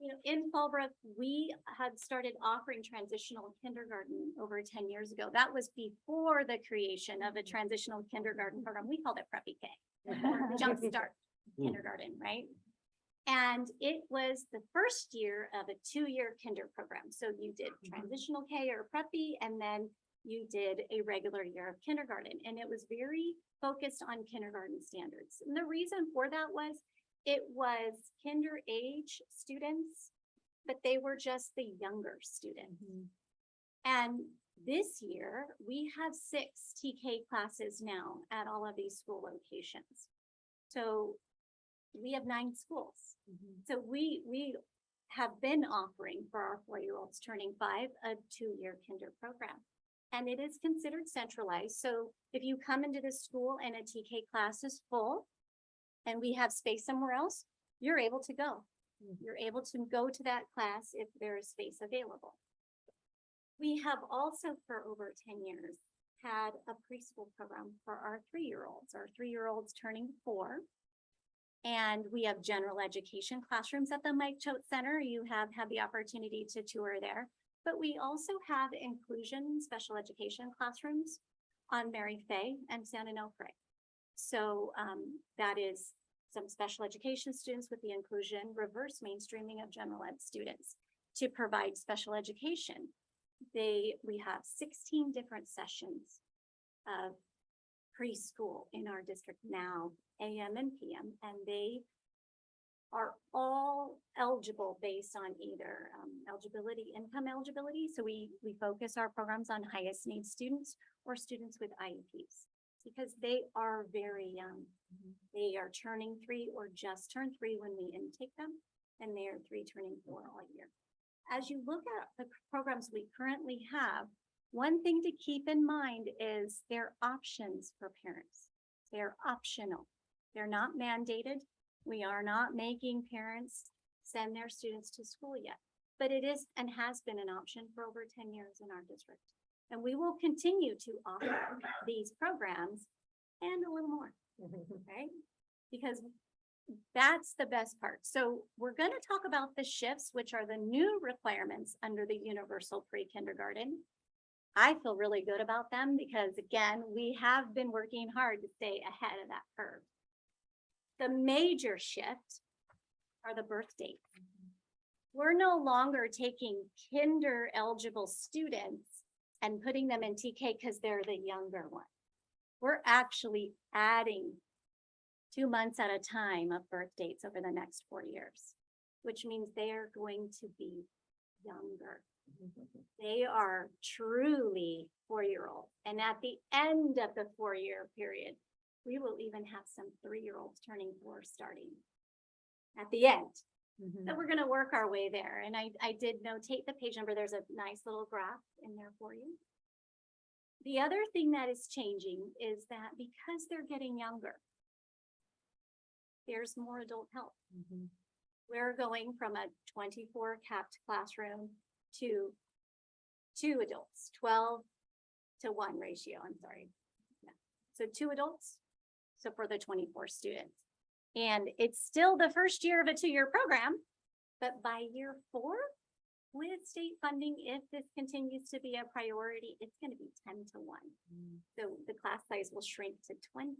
You know, in Fallbrook, we had started offering transitional kindergarten over 10 years ago. That was before the creation of a transitional kindergarten program. We called it Preppy K, Jumpstart Kindergarten, right? And it was the first year of a 2-year kinder program. So you did transitional K or Preppy, and then you did a regular year of kindergarten. And it was very focused on kindergarten standards. And the reason for that was it was kinder age students, but they were just the younger students. And this year we have 6 TK classes now at all of these school locations. So we have 9 schools. So we have been offering for our 4-year-olds turning 5 a 2-year kinder program. And it is considered centralized. So if you come into the school and a TK class is full and we have space somewhere else, you're able to go. You're able to go to that class if there is space available. We have also for over 10 years had a preschool program for our 3-year-olds. Our 3-year-olds turning 4. And we have general education classrooms at the Mike Choate Center. You have had the opportunity to tour there. But we also have inclusion special education classrooms on Mary Fay and San Onofre. So that is some special education students with the inclusion, reverse mainstreaming of general ed students to provide special education. We have 16 different sessions of preschool in our district now, AM and PM, and they are all eligible based on either income eligibility. So we focus our programs on highest need students or students with IEPs because they are very young. They are turning 3 or just turned 3 when we intake them, and they are 3 turning 4 all year. As you look at the programs we currently have, one thing to keep in mind is they're options for parents. They're optional. They're not mandated. We are not making parents send their students to school yet, but it is and has been an option for over 10 years in our district. And we will continue to offer these programs and a little more, right? Because that's the best part. So we're going to talk about the shifts, which are the new requirements under the universal pre-kindergarten. I feel really good about them because again, we have been working hard to stay ahead of that curve. The major shift are the birth dates. We're no longer taking kinder eligible students and putting them in TK because they're the younger one. We're actually adding 2 months at a time of birth dates over the next 4 years, which means they are going to be younger. They are truly 4-year-olds. And at the end of the 4-year period, we will even have some 3-year-olds turning 4 starting at the end. So we're gonna work our way there. And I did notate the page number. There's a nice little graph in there for you. The other thing that is changing is that because they're getting younger, there's more adult help. We're going from a 24 capped classroom to 2 adults, 12-to-1 ratio, I'm sorry. Yeah. So 2 adults, so for the 24 students. And it's still the first year of a 2-year program, but by year 4, with state funding, if this continues to be a priority, it's gonna be 10-to-1. So the class size will shrink to 20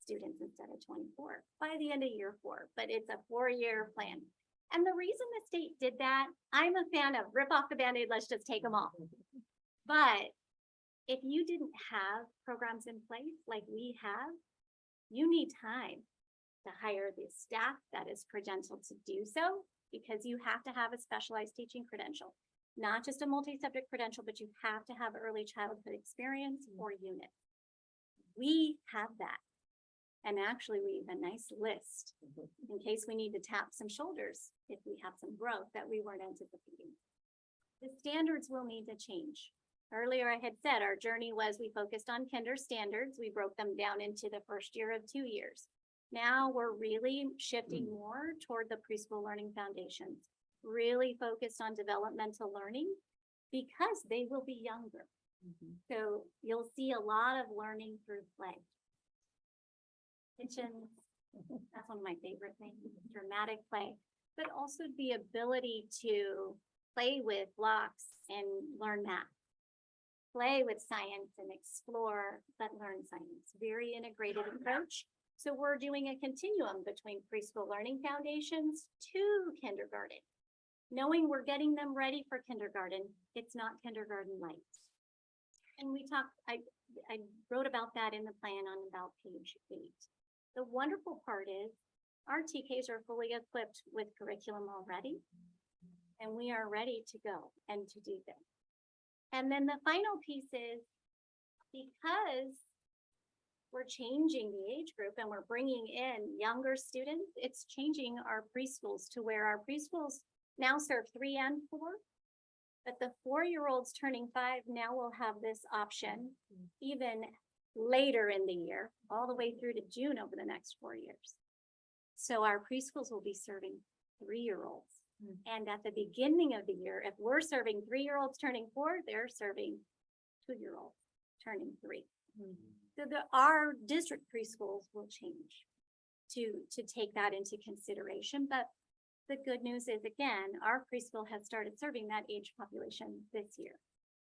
students instead of 24 by the end of year 4, but it's a 4-year plan. And the reason the state did that, I'm a fan of rip off the Band-Aid, let's just take them off. But if you didn't have programs in place like we have, you need time to hire the staff that is credentialed to do so, because you have to have a specialized teaching credential, not just a multi-subject credential, but you have to have early childhood experience or unit. We have that. And actually, we have a nice list in case we need to tap some shoulders if we have some growth that we weren't anticipating. The standards will need to change. Earlier, I had said our journey was we focused on kinder standards. We broke them down into the first year of 2 years. Now we're really shifting more toward the preschool learning foundations, really focused on developmental learning because they will be younger. So you'll see a lot of learning through play. Kitchens, that's one of my favorite things, dramatic play, but also the ability to play with blocks and learn math. Play with science and explore, but learn science. Very integrated approach. So we're doing a continuum between preschool learning foundations to kindergarten. Knowing we're getting them ready for kindergarten, it's not kindergarten light. And we talked, I wrote about that in the plan on about page 8. The wonderful part is our TKs are fully equipped with curriculum already, and we are ready to go and to do this. And then the final piece is because we're changing the age group and we're bringing in younger students, it's changing our preschools to where our preschools now serve 3 and 4, but the 4-year-olds turning 5 now will have this option even later in the year, all the way through to June over the next 4 years. So our preschools will be serving 3-year-olds. And at the beginning of the year, if we're serving 3-year-olds turning 4, they're serving 2-year-olds turning 3. So our district preschools will change to take that into consideration. But the good news is, again, our preschool has started serving that age population this year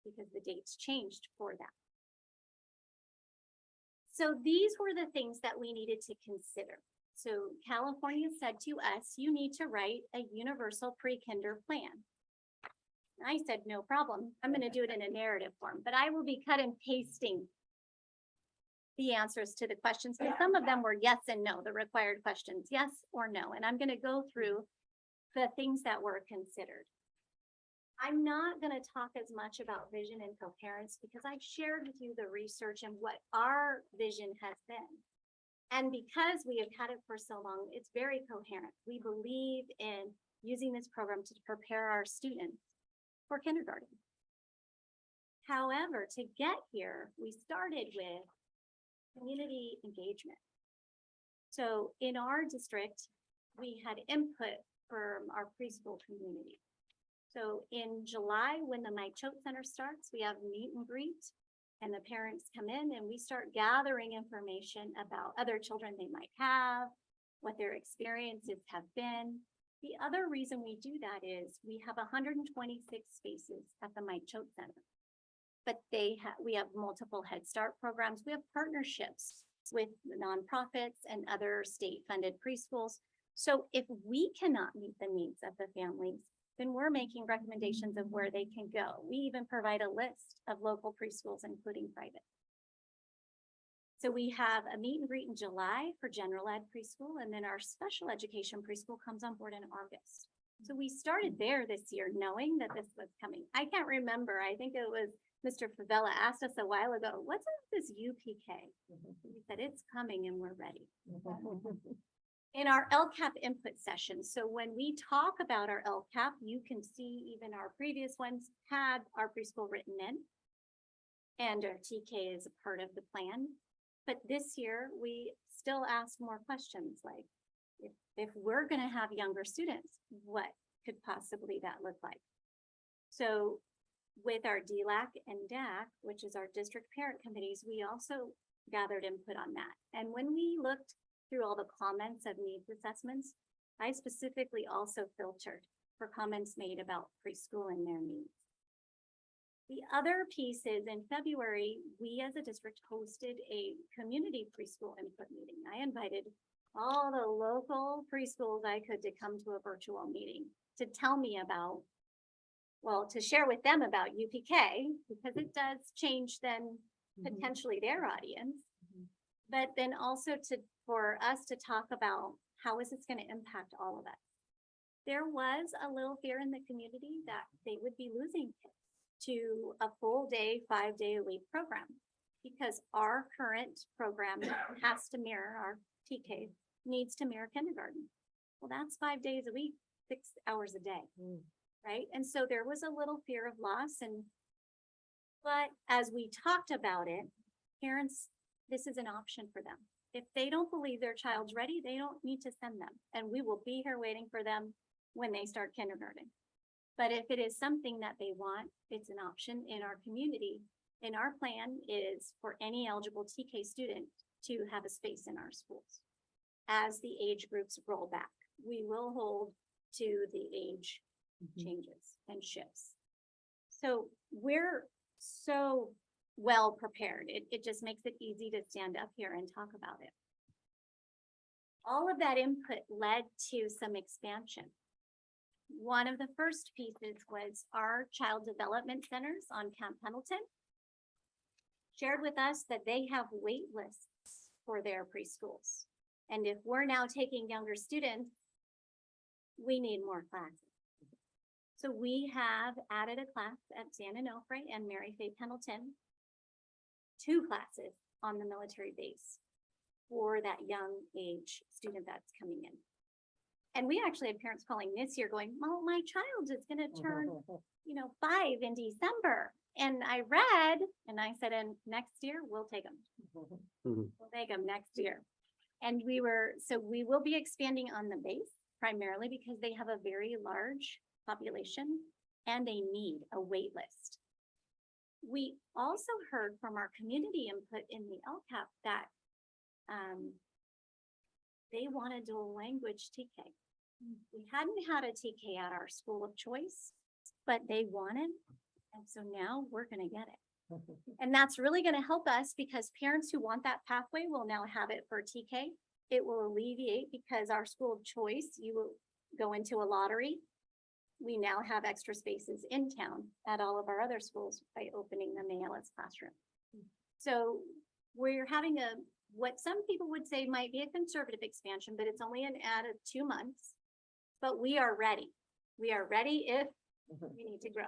because the dates changed for that. So these were the things that we needed to consider. So California said to us, you need to write a universal pre-kinder plan. And I said, no problem. I'm going to do it in a narrative form, but I will be cut and pasting the answers to the questions. Because some of them were yes and no, the required questions, yes or no. And I'm going to go through the things that were considered. I'm not going to talk as much about vision and coherence because I've shared with you the research and what our vision has been. And because we have had it for so long, it's very coherent. We believe in using this program to prepare our students for kindergarten. However, to get here, we started with community engagement. So in our district, we had input from our preschool community. So in July, when the Mike Choate Center starts, we have meet and greet. And the parents come in and we start gathering information about other children they might have, what their experiences have been. The other reason we do that is we have 126 spaces at the Mike Choate Center. but we have multiple Head Start programs. We have partnerships with nonprofits and other state-funded preschools. So if we cannot meet the needs of the families, then we're making recommendations of where they can go. We even provide a list of local preschools, including private. So we have a meet and greet in July for general ed preschool, and then our special education preschool comes on board in August. So we started there this year knowing that this was coming. I can't remember. I think it was Mr. Favela asked us a while ago, what's up with this UPK? We said, it's coming and we're ready. In our LCAP input session, so when we talk about our LCAP, you can see even our previous ones had our preschool written in. And our TK is a part of the plan. But this year, we still ask more questions like, if we're gonna have younger students, what could possibly that look like? So with our DLAC and DAC, which is our district parent committees, we also gathered input on that. And when we looked through all the comments of needs assessments, I specifically also filtered for comments made about preschool and their needs. The other piece is in February, we as a district hosted a community preschool input meeting. I invited all the local preschools I could to come to a virtual meeting to tell me about, well, to share with them about UPK, because it does change then potentially their audience. But then also for us to talk about how is this going to impact all of us. There was a little fear in the community that they would be losing kids to a full day, 5-day-a-week program, because our current program has to mirror, our TK needs to mirror kindergarten. Well, that's 5 days a week, 6 hours a day, right? And so there was a little fear of loss, but as we talked about it, parents, this is an option for them. If they don't believe their child's ready, they don't need to send them, and we will be here waiting for them when they start kindergarten. But if it is something that they want, it's an option in our community. And our plan is for any eligible TK student to have a space in our schools. As the age groups roll back, we will hold to the age changes and shifts. So we're so well prepared. It just makes it easy to stand up here and talk about it. All of that input led to some expansion. One of the first pieces was our child development centers on Camp Pendleton shared with us that they have wait lists for their preschools. And if we're now taking younger students, we need more classes. So we have added a class at San Onofre and Mary Fay Pendleton, 2 classes on the military base for that young age student that's coming in. And we actually had parents calling this year going, well, my child is going to turn, 5 in December. And I read, and I said, and next year we'll take them. We'll take them next year. And we will be expanding on the base primarily because they have a very large population and a wait list. We also heard from our community input in the LCAP that they wanted dual language TK. We hadn't had a TK at our school of choice, but they wanted, and so now we're going to get it. And that's really going to help us because parents who want that pathway will now have it for TK. It will alleviate because our school of choice, you will go into a lottery. We now have extra spaces in town at all of our other schools by opening the ALS classroom. So we're having what some people would say might be a conservative expansion, but it's only an add of 2 months. But we are ready. We are ready if we need to grow.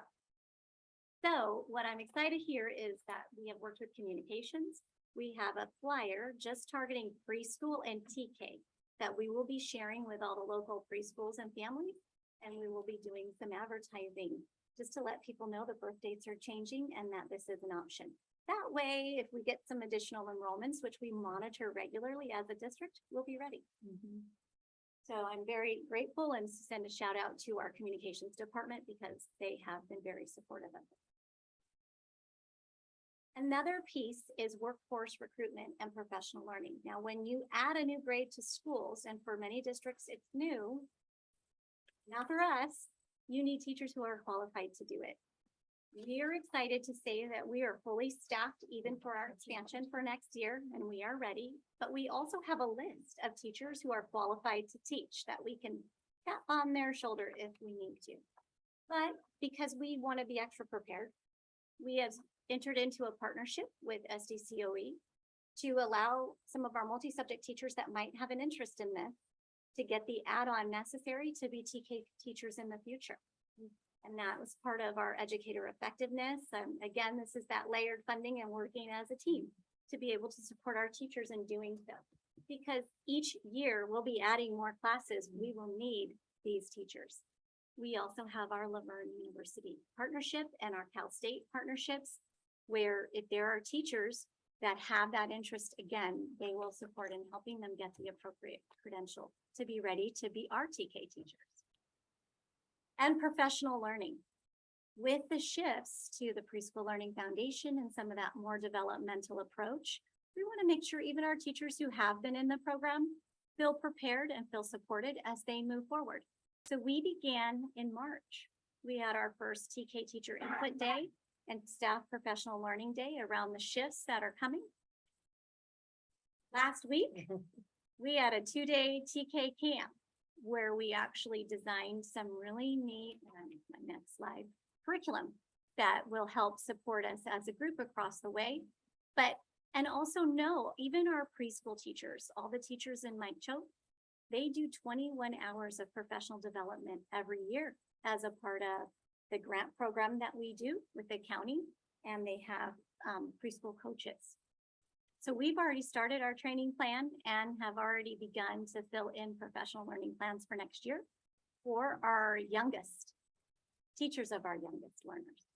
So what I'm excited here is that we have worked with communications. We have a flyer just targeting preschool and TK that we will be sharing with all the local preschools and families. And we will be doing some advertising just to let people know the birth dates are changing and that this is an option. That way, if we get some additional enrollments, which we monitor regularly as a district, we'll be ready. So I'm very grateful and send a shout out to our communications department because they have been very supportive of it. Another piece is workforce recruitment and professional learning. Now, when you add a new grade to schools, and for many districts it's new, not for us, you need teachers who are qualified to do it. We are excited to say that we are fully staffed even for our expansion for next year, and we are ready. But we also have a list of teachers who are qualified to teach that we can tap on their shoulder if we need to. But because we want to be extra prepared, we have entered into a partnership with SDCOE to allow some of our multi-subject teachers that might have an interest in this to get the add-on necessary to be TK teachers in the future. And that was part of our educator effectiveness. Again, this is that layered funding and working as a team to be able to support our teachers in doing so. Because each year we'll be adding more classes, we will need these teachers. We also have our Laverne University partnership and our Cal State partnerships, where if there are teachers that have that interest, again, they will support in helping them get the appropriate credential to be ready to be our TK teachers. And professional learning. With the shifts to the Preschool Learning Foundation and some of that more developmental approach, we want to make sure even our teachers who have been in the program feel prepared and feel supported as they move forward. So we began in March. We had our first TK Teacher Input Day and Staff Professional Learning Day around the shifts that are coming. Last week, we had a 2-day TK camp where we actually designed some really neat, my next slide, curriculum that will help support us as a group across the way. And also know, even our preschool teachers, all the teachers in Mike Choate, they do 21 hours of professional development every year as a part of the grant program that we do with the county, and they have preschool coaches. So we've already started our training plan and have already begun to fill in professional learning plans for next year for our youngest teachers of our youngest learners.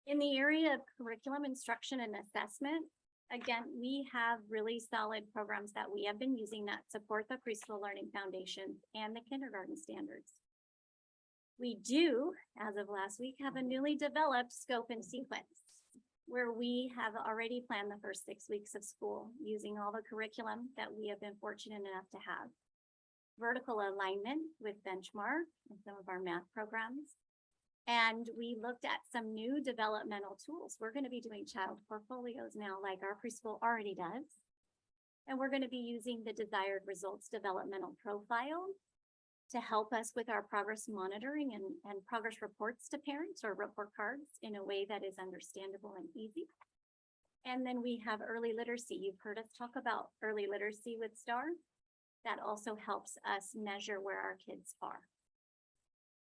In the area of curriculum instruction and assessment, again, we have really solid programs that we have been using that support the Preschool Learning Foundation and the kindergarten standards. We do, as of last week, have a newly developed scope and sequence where we have already planned the first 6 weeks of school using all the curriculum that we have been fortunate enough to have. Vertical alignment with Benchmark and some of our math programs. And we looked at some new developmental tools. We're going to be doing child portfolios now, like our preschool already does. And we're going to be using the desired results developmental profile to help us with our progress monitoring and progress reports to parents or report cards in a way that is understandable and easy. And then we have early literacy. You've heard us talk about early literacy with STAR. That also helps us measure where our kids are.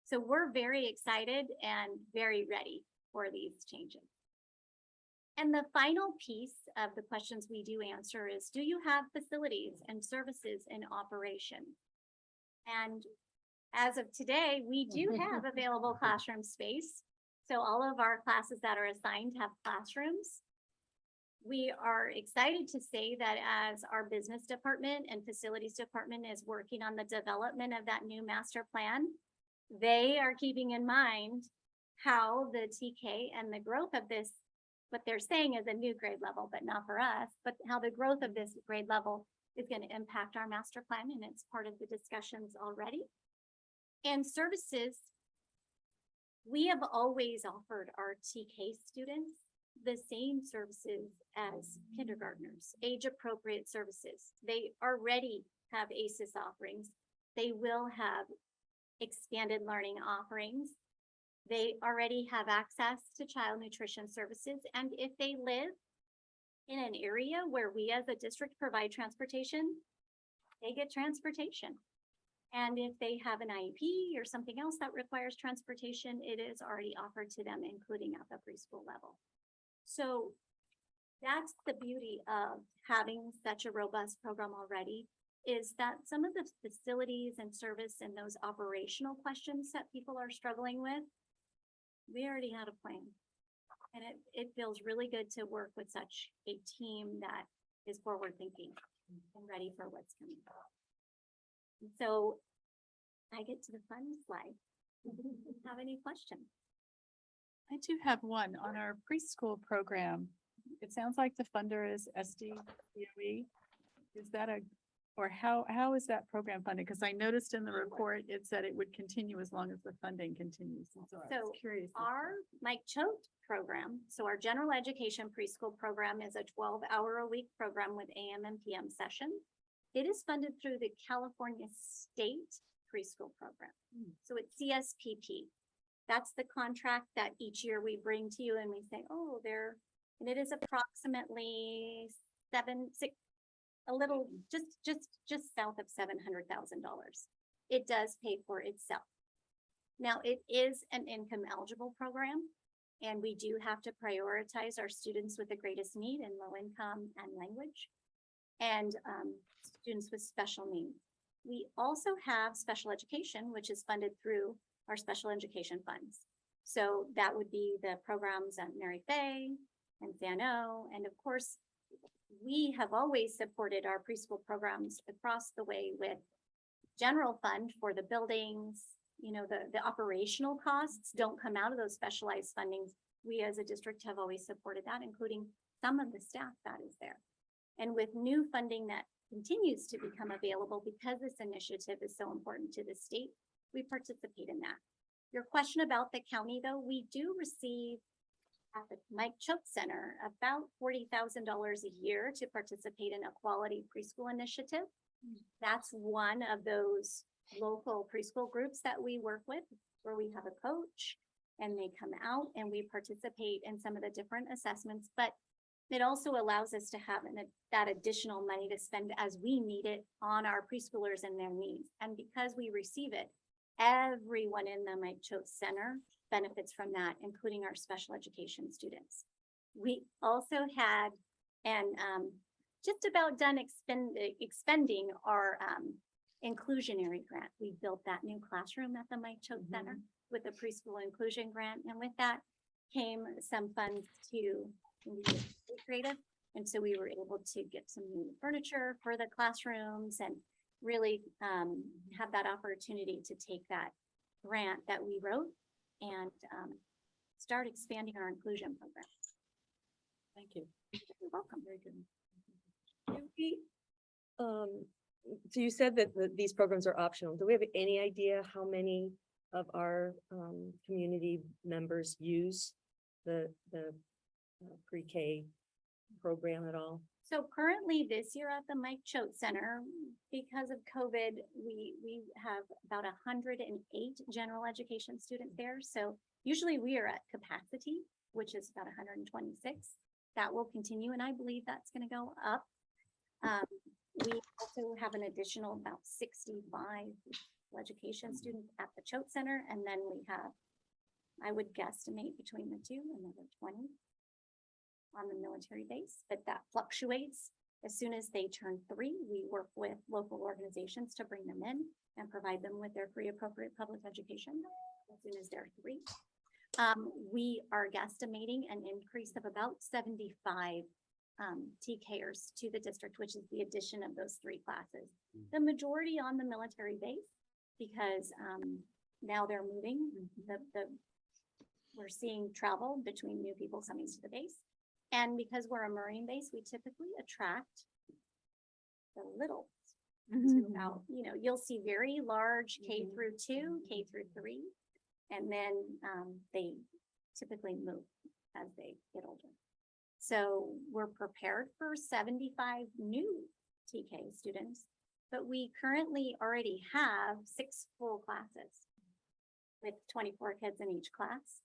So we're very excited and very ready for these changes. And the final piece of the questions we do answer is, do you have facilities and services in operation? And as of today, we do have available classroom space. So all of our classes that are assigned have classrooms. We are excited to say that as our business department and facilities department is working on the development of that new master plan, they are keeping in mind how the TK and the growth of this, what they're saying is a new grade level, but not for us, but how the growth of this grade level is going to impact our master plan, and it's part of the discussions already. And services, we have always offered our TK students the same services as kindergartners, age-appropriate services. They already have ACES offerings. They will have expanded learning offerings. They already have access to child nutrition services. And if they live in an area where we as a district provide transportation, they get transportation. And if they have an IEP or something else that requires transportation, it is already offered to them, including at the preschool level. So that's the beauty of having such a robust program already, is that some of the facilities and service and those operational questions that people are struggling with, we already had a plan. And it feels really good to work with such a team that is forward thinking and ready for what's coming. So I get to the fun slide. Have any questions? I do have one on our preschool program. It sounds like the funder is SDCOE. Is that a Or how is that program funded? Because I noticed in the report, it said it would continue as long as the funding continues. And so I was So curious. Our Mike Choate program, so our general education preschool program is a 12-hour-a-week program with AM and PM sessions. It is funded through the California State Preschool Program. So it's CSPP. That's the contract that each year we bring to you and we say, oh, and it is approximately a little, just south of $700,000. It does pay for itself. Now, it is an income eligible program, and we do have to prioritize our students with the greatest need in low income and language, and students with special needs. We also have special education, which is funded through our special education funds. So that would be the programs at Mary Fay and Sano, and of course, we have always supported our preschool programs across the way with general fund for the buildings. You know, the operational costs don't come out of those specialized fundings. We as a district have always supported that, including some of the staff that is there. And with new funding that continues to become available because this initiative is so important to the state, we participate in that. Your question about the county, though, we do receive at the Mike Choate Center about $40,000 a year to participate in a quality preschool initiative. That's one of those local preschool groups that we work with, where we have a coach and they come out and we participate in some of the different assessments, but it also allows us to have that additional money to spend as we need it on our preschoolers and their needs. And because we receive it, everyone in the Mike Choate Center benefits from that, including our special education students. We also had, and just about done expending our inclusionary grant. We built that new classroom at the Mike Choate Center with a preschool inclusion grant. And with that came some funds to be creative. And so we were able to get some new furniture for the classrooms and really have that opportunity to take that grant that we wrote and start expanding our inclusion programs. Thank you. You're welcome. Very good. So you said that these programs are optional. Do we have any idea how many of our community members use the pre-K program at all? So currently this year at the Mike Choate Center, because of COVID, we have about 108 general education students there. So usually we are at capacity, which is about 126. That will continue, and I believe that's going to go up. We also have an additional about 65 education students at the Choate Center, and then we have, I would guesstimate between the two, another 20 on the military base, but that fluctuates. As soon as they turn 3, we work with local organizations to bring them in and provide them with their free appropriate public education as soon as they're 3. We are guesstimating an increase of about 75 TKers to the district, which is the addition of those 3 classes. The majority on the military base, because now they're moving. We're seeing travel between new people coming to the base. And because we're a Marine base, we typically attract the littles to about, you'll see very large K through 2, K through 3, and then they typically move as they get older. So we're prepared for 75 new TK students, but we currently already have 6 full classes with 24 kids in each class.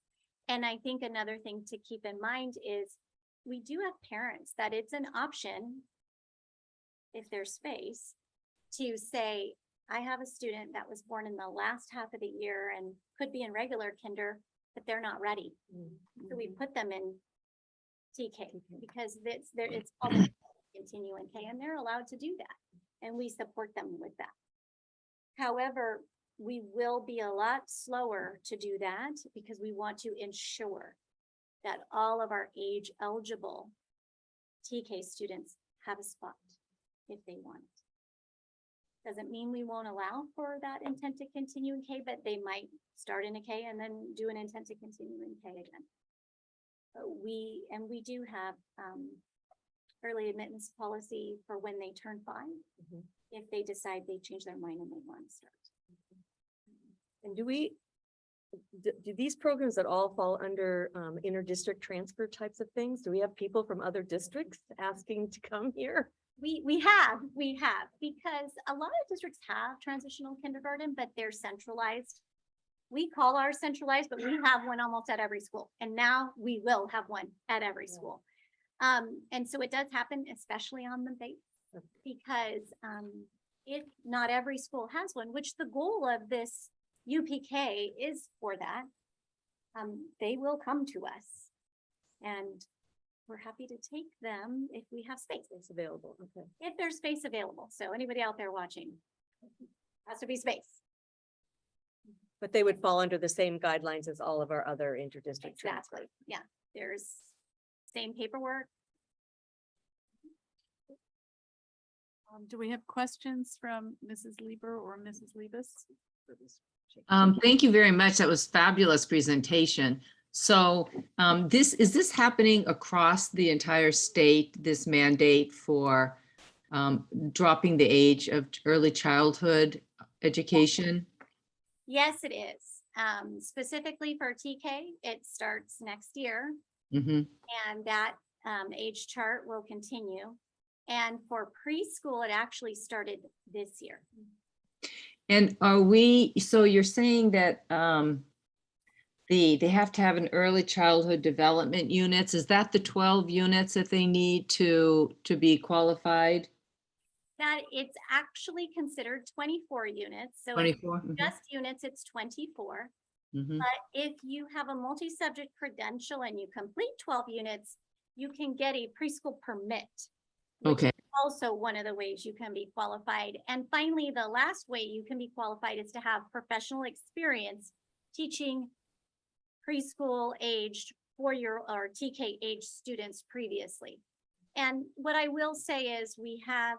And I think another thing to keep in mind is we do have parents that it's an option, if there's space, to say, I have a student that was born in the last half of the year and could be in regular kinder, but they're not ready. So we put them in TK because it's called continue in K, and they're allowed to do that. And we support them with that. However, we will be a lot slower to do that because we want to ensure that all of our age eligible TK students have a spot if they want it. Doesn't mean we won't allow for that intent to continue in K, but they might start in a K and then do an intent to continue in K again. But we do have early admittance policy for when they turn 5. Mhm. If they decide they change their mind and they want to start. And do these programs at all fall under inter-district transfer types of things? Do we have people from other districts asking to come here? We have, because a lot of districts have transitional kindergarten, but they're centralized. We call ours centralized, but we have one almost at every school, and now we will have one at every school. And so it does happen, especially on the base, because if not every school has one, which the goal of this UPK is for that, they will come to us. And we're happy to take them if we have space. It's available, okay. If there's space available. So anybody out there watching, has to be space. But they would fall under the same guidelines as all of our other inter-district transfers. Exactly. Yeah, there's same paperwork. Do we have questions from Mrs. Lieber or Mrs. Liebus? Thank you very much. That was fabulous presentation. So is this happening across the entire state, this mandate for dropping the age of early childhood education? Yes, it is. Specifically for TK, it starts next year, Mhm. and that age chart will continue. And for preschool, it actually started this year. And so you're saying that they have to have an early childhood development units? Is that the 12 units that they need to be qualified? That it's actually considered 24 units. So if 24? just units, it's 24. Mhm. But if you have a multi-subject credential and you complete 12 units, you can get a preschool permit. which Okay. is Also one of the ways you can be qualified. And finally, the last way you can be qualified is to have professional experience teaching preschool aged 4-year or TK age students previously. And what I will say is we have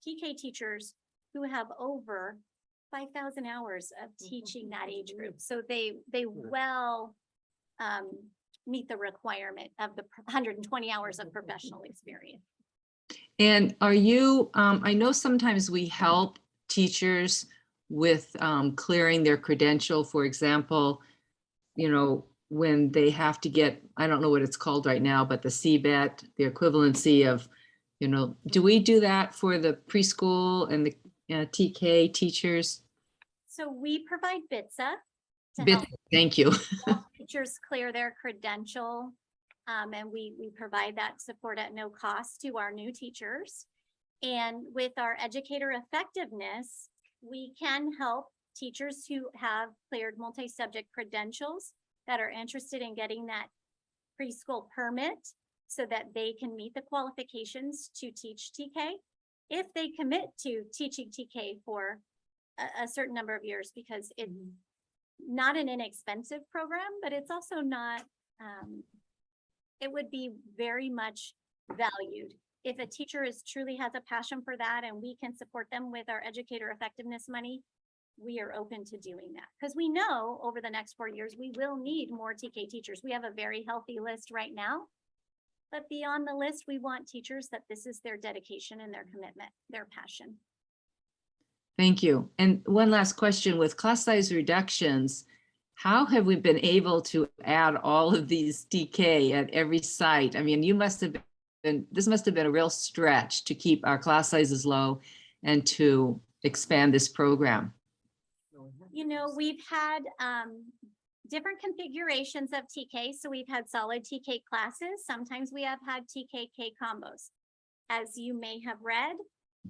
TK teachers who have over 5,000 hours of teaching that age group. So they well meet the requirement of the 120 hours of professional experience. And are you, I know sometimes we help teachers with clearing their credential, for example, when they have to get, I don't know what it's called right now, but the CBET, the equivalency of, do we do that for the preschool and the TK teachers? So we provide BITSA to Bit- help Thank you. teachers clear their credential. And we provide that support at no cost to our new teachers. And with our educator effectiveness, we can help teachers who have cleared multi-subject credentials that are interested in getting that preschool permit so that they can meet the qualifications to teach TK. If they commit to teaching TK for a certain number of years, because it's not an inexpensive program, but it's also not, it would be very much valued. If a teacher truly has a passion for that and we can support them with our educator effectiveness money, we are open to doing that. Because we know over the next 4 years, we will need more TK teachers. We have a very healthy list right now. But beyond the list, we want teachers that this is their dedication and their commitment, their passion. Thank you. And one last question, with class size reductions, how have we been able to add all of these TK at every site? I mean, this must have been a real stretch to keep our class sizes low and to expand this program. We've had different configurations of TK. So we've had solid TK classes. Sometimes we have had TKK combos. As you may have read,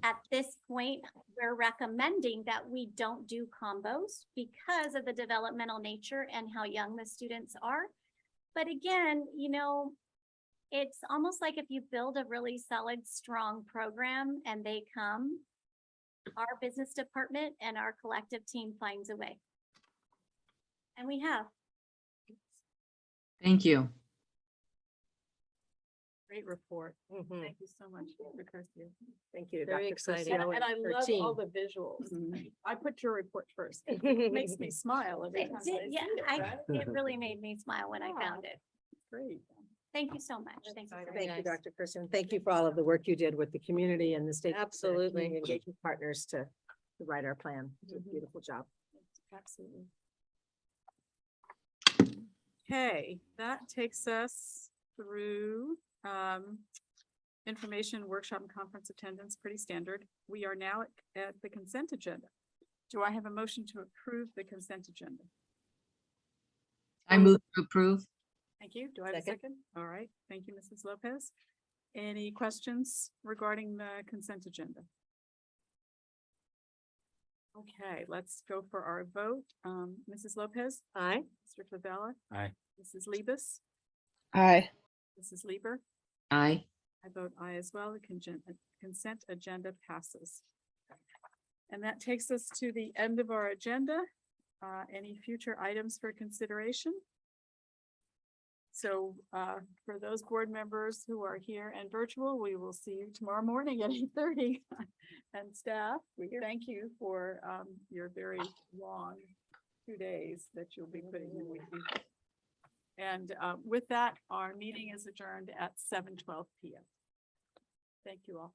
at this point, we're recommending that we don't do combos because of the developmental nature and how young the students are. But again, it's almost like if you build a really solid, strong program and they come, our business department and our collective team finds a way. And we have. Thank you. Great report. Mhm. Thank you so much, Dr. Garcia. Thank you. Very Dr. exciting. Garcia And I her love team. all the visuals. Mhm. I put your report first. It makes me smile every time I see Yeah, it, right? it really made me smile when I found it. Great. Thank you so much. Thank you. for Thank you, nice. Dr. Kirsten. Thank you for all of the work you did with the community and the state. Absolutely. Engagement partners to write our plan. It's a beautiful job. Absolutely. Okay, that takes us through information, workshop and conference attendance, pretty standard. We are now at the consent agenda. Do I have a motion to approve the consent agenda? I move to approve. Thank you. Do I have a Second. second? All right. Thank you, Mrs. Lopez. Any questions regarding the consent agenda? Okay, let's go for our vote. Mrs. Lopez, Aye. Mr. Favela, Aye. Mrs. Libis, Aye. Mrs. Lieber. Aye. I vote aye as well. The consent agenda passes. And that takes us to the end of our agenda. Any future items for consideration? So for those board members who are here and virtual, we will see you tomorrow morning at 8:30. And staff, we thank you for your very long 2 days that you'll be putting in with me. And with that, our meeting is adjourned at 7:12 p.m. Thank you all.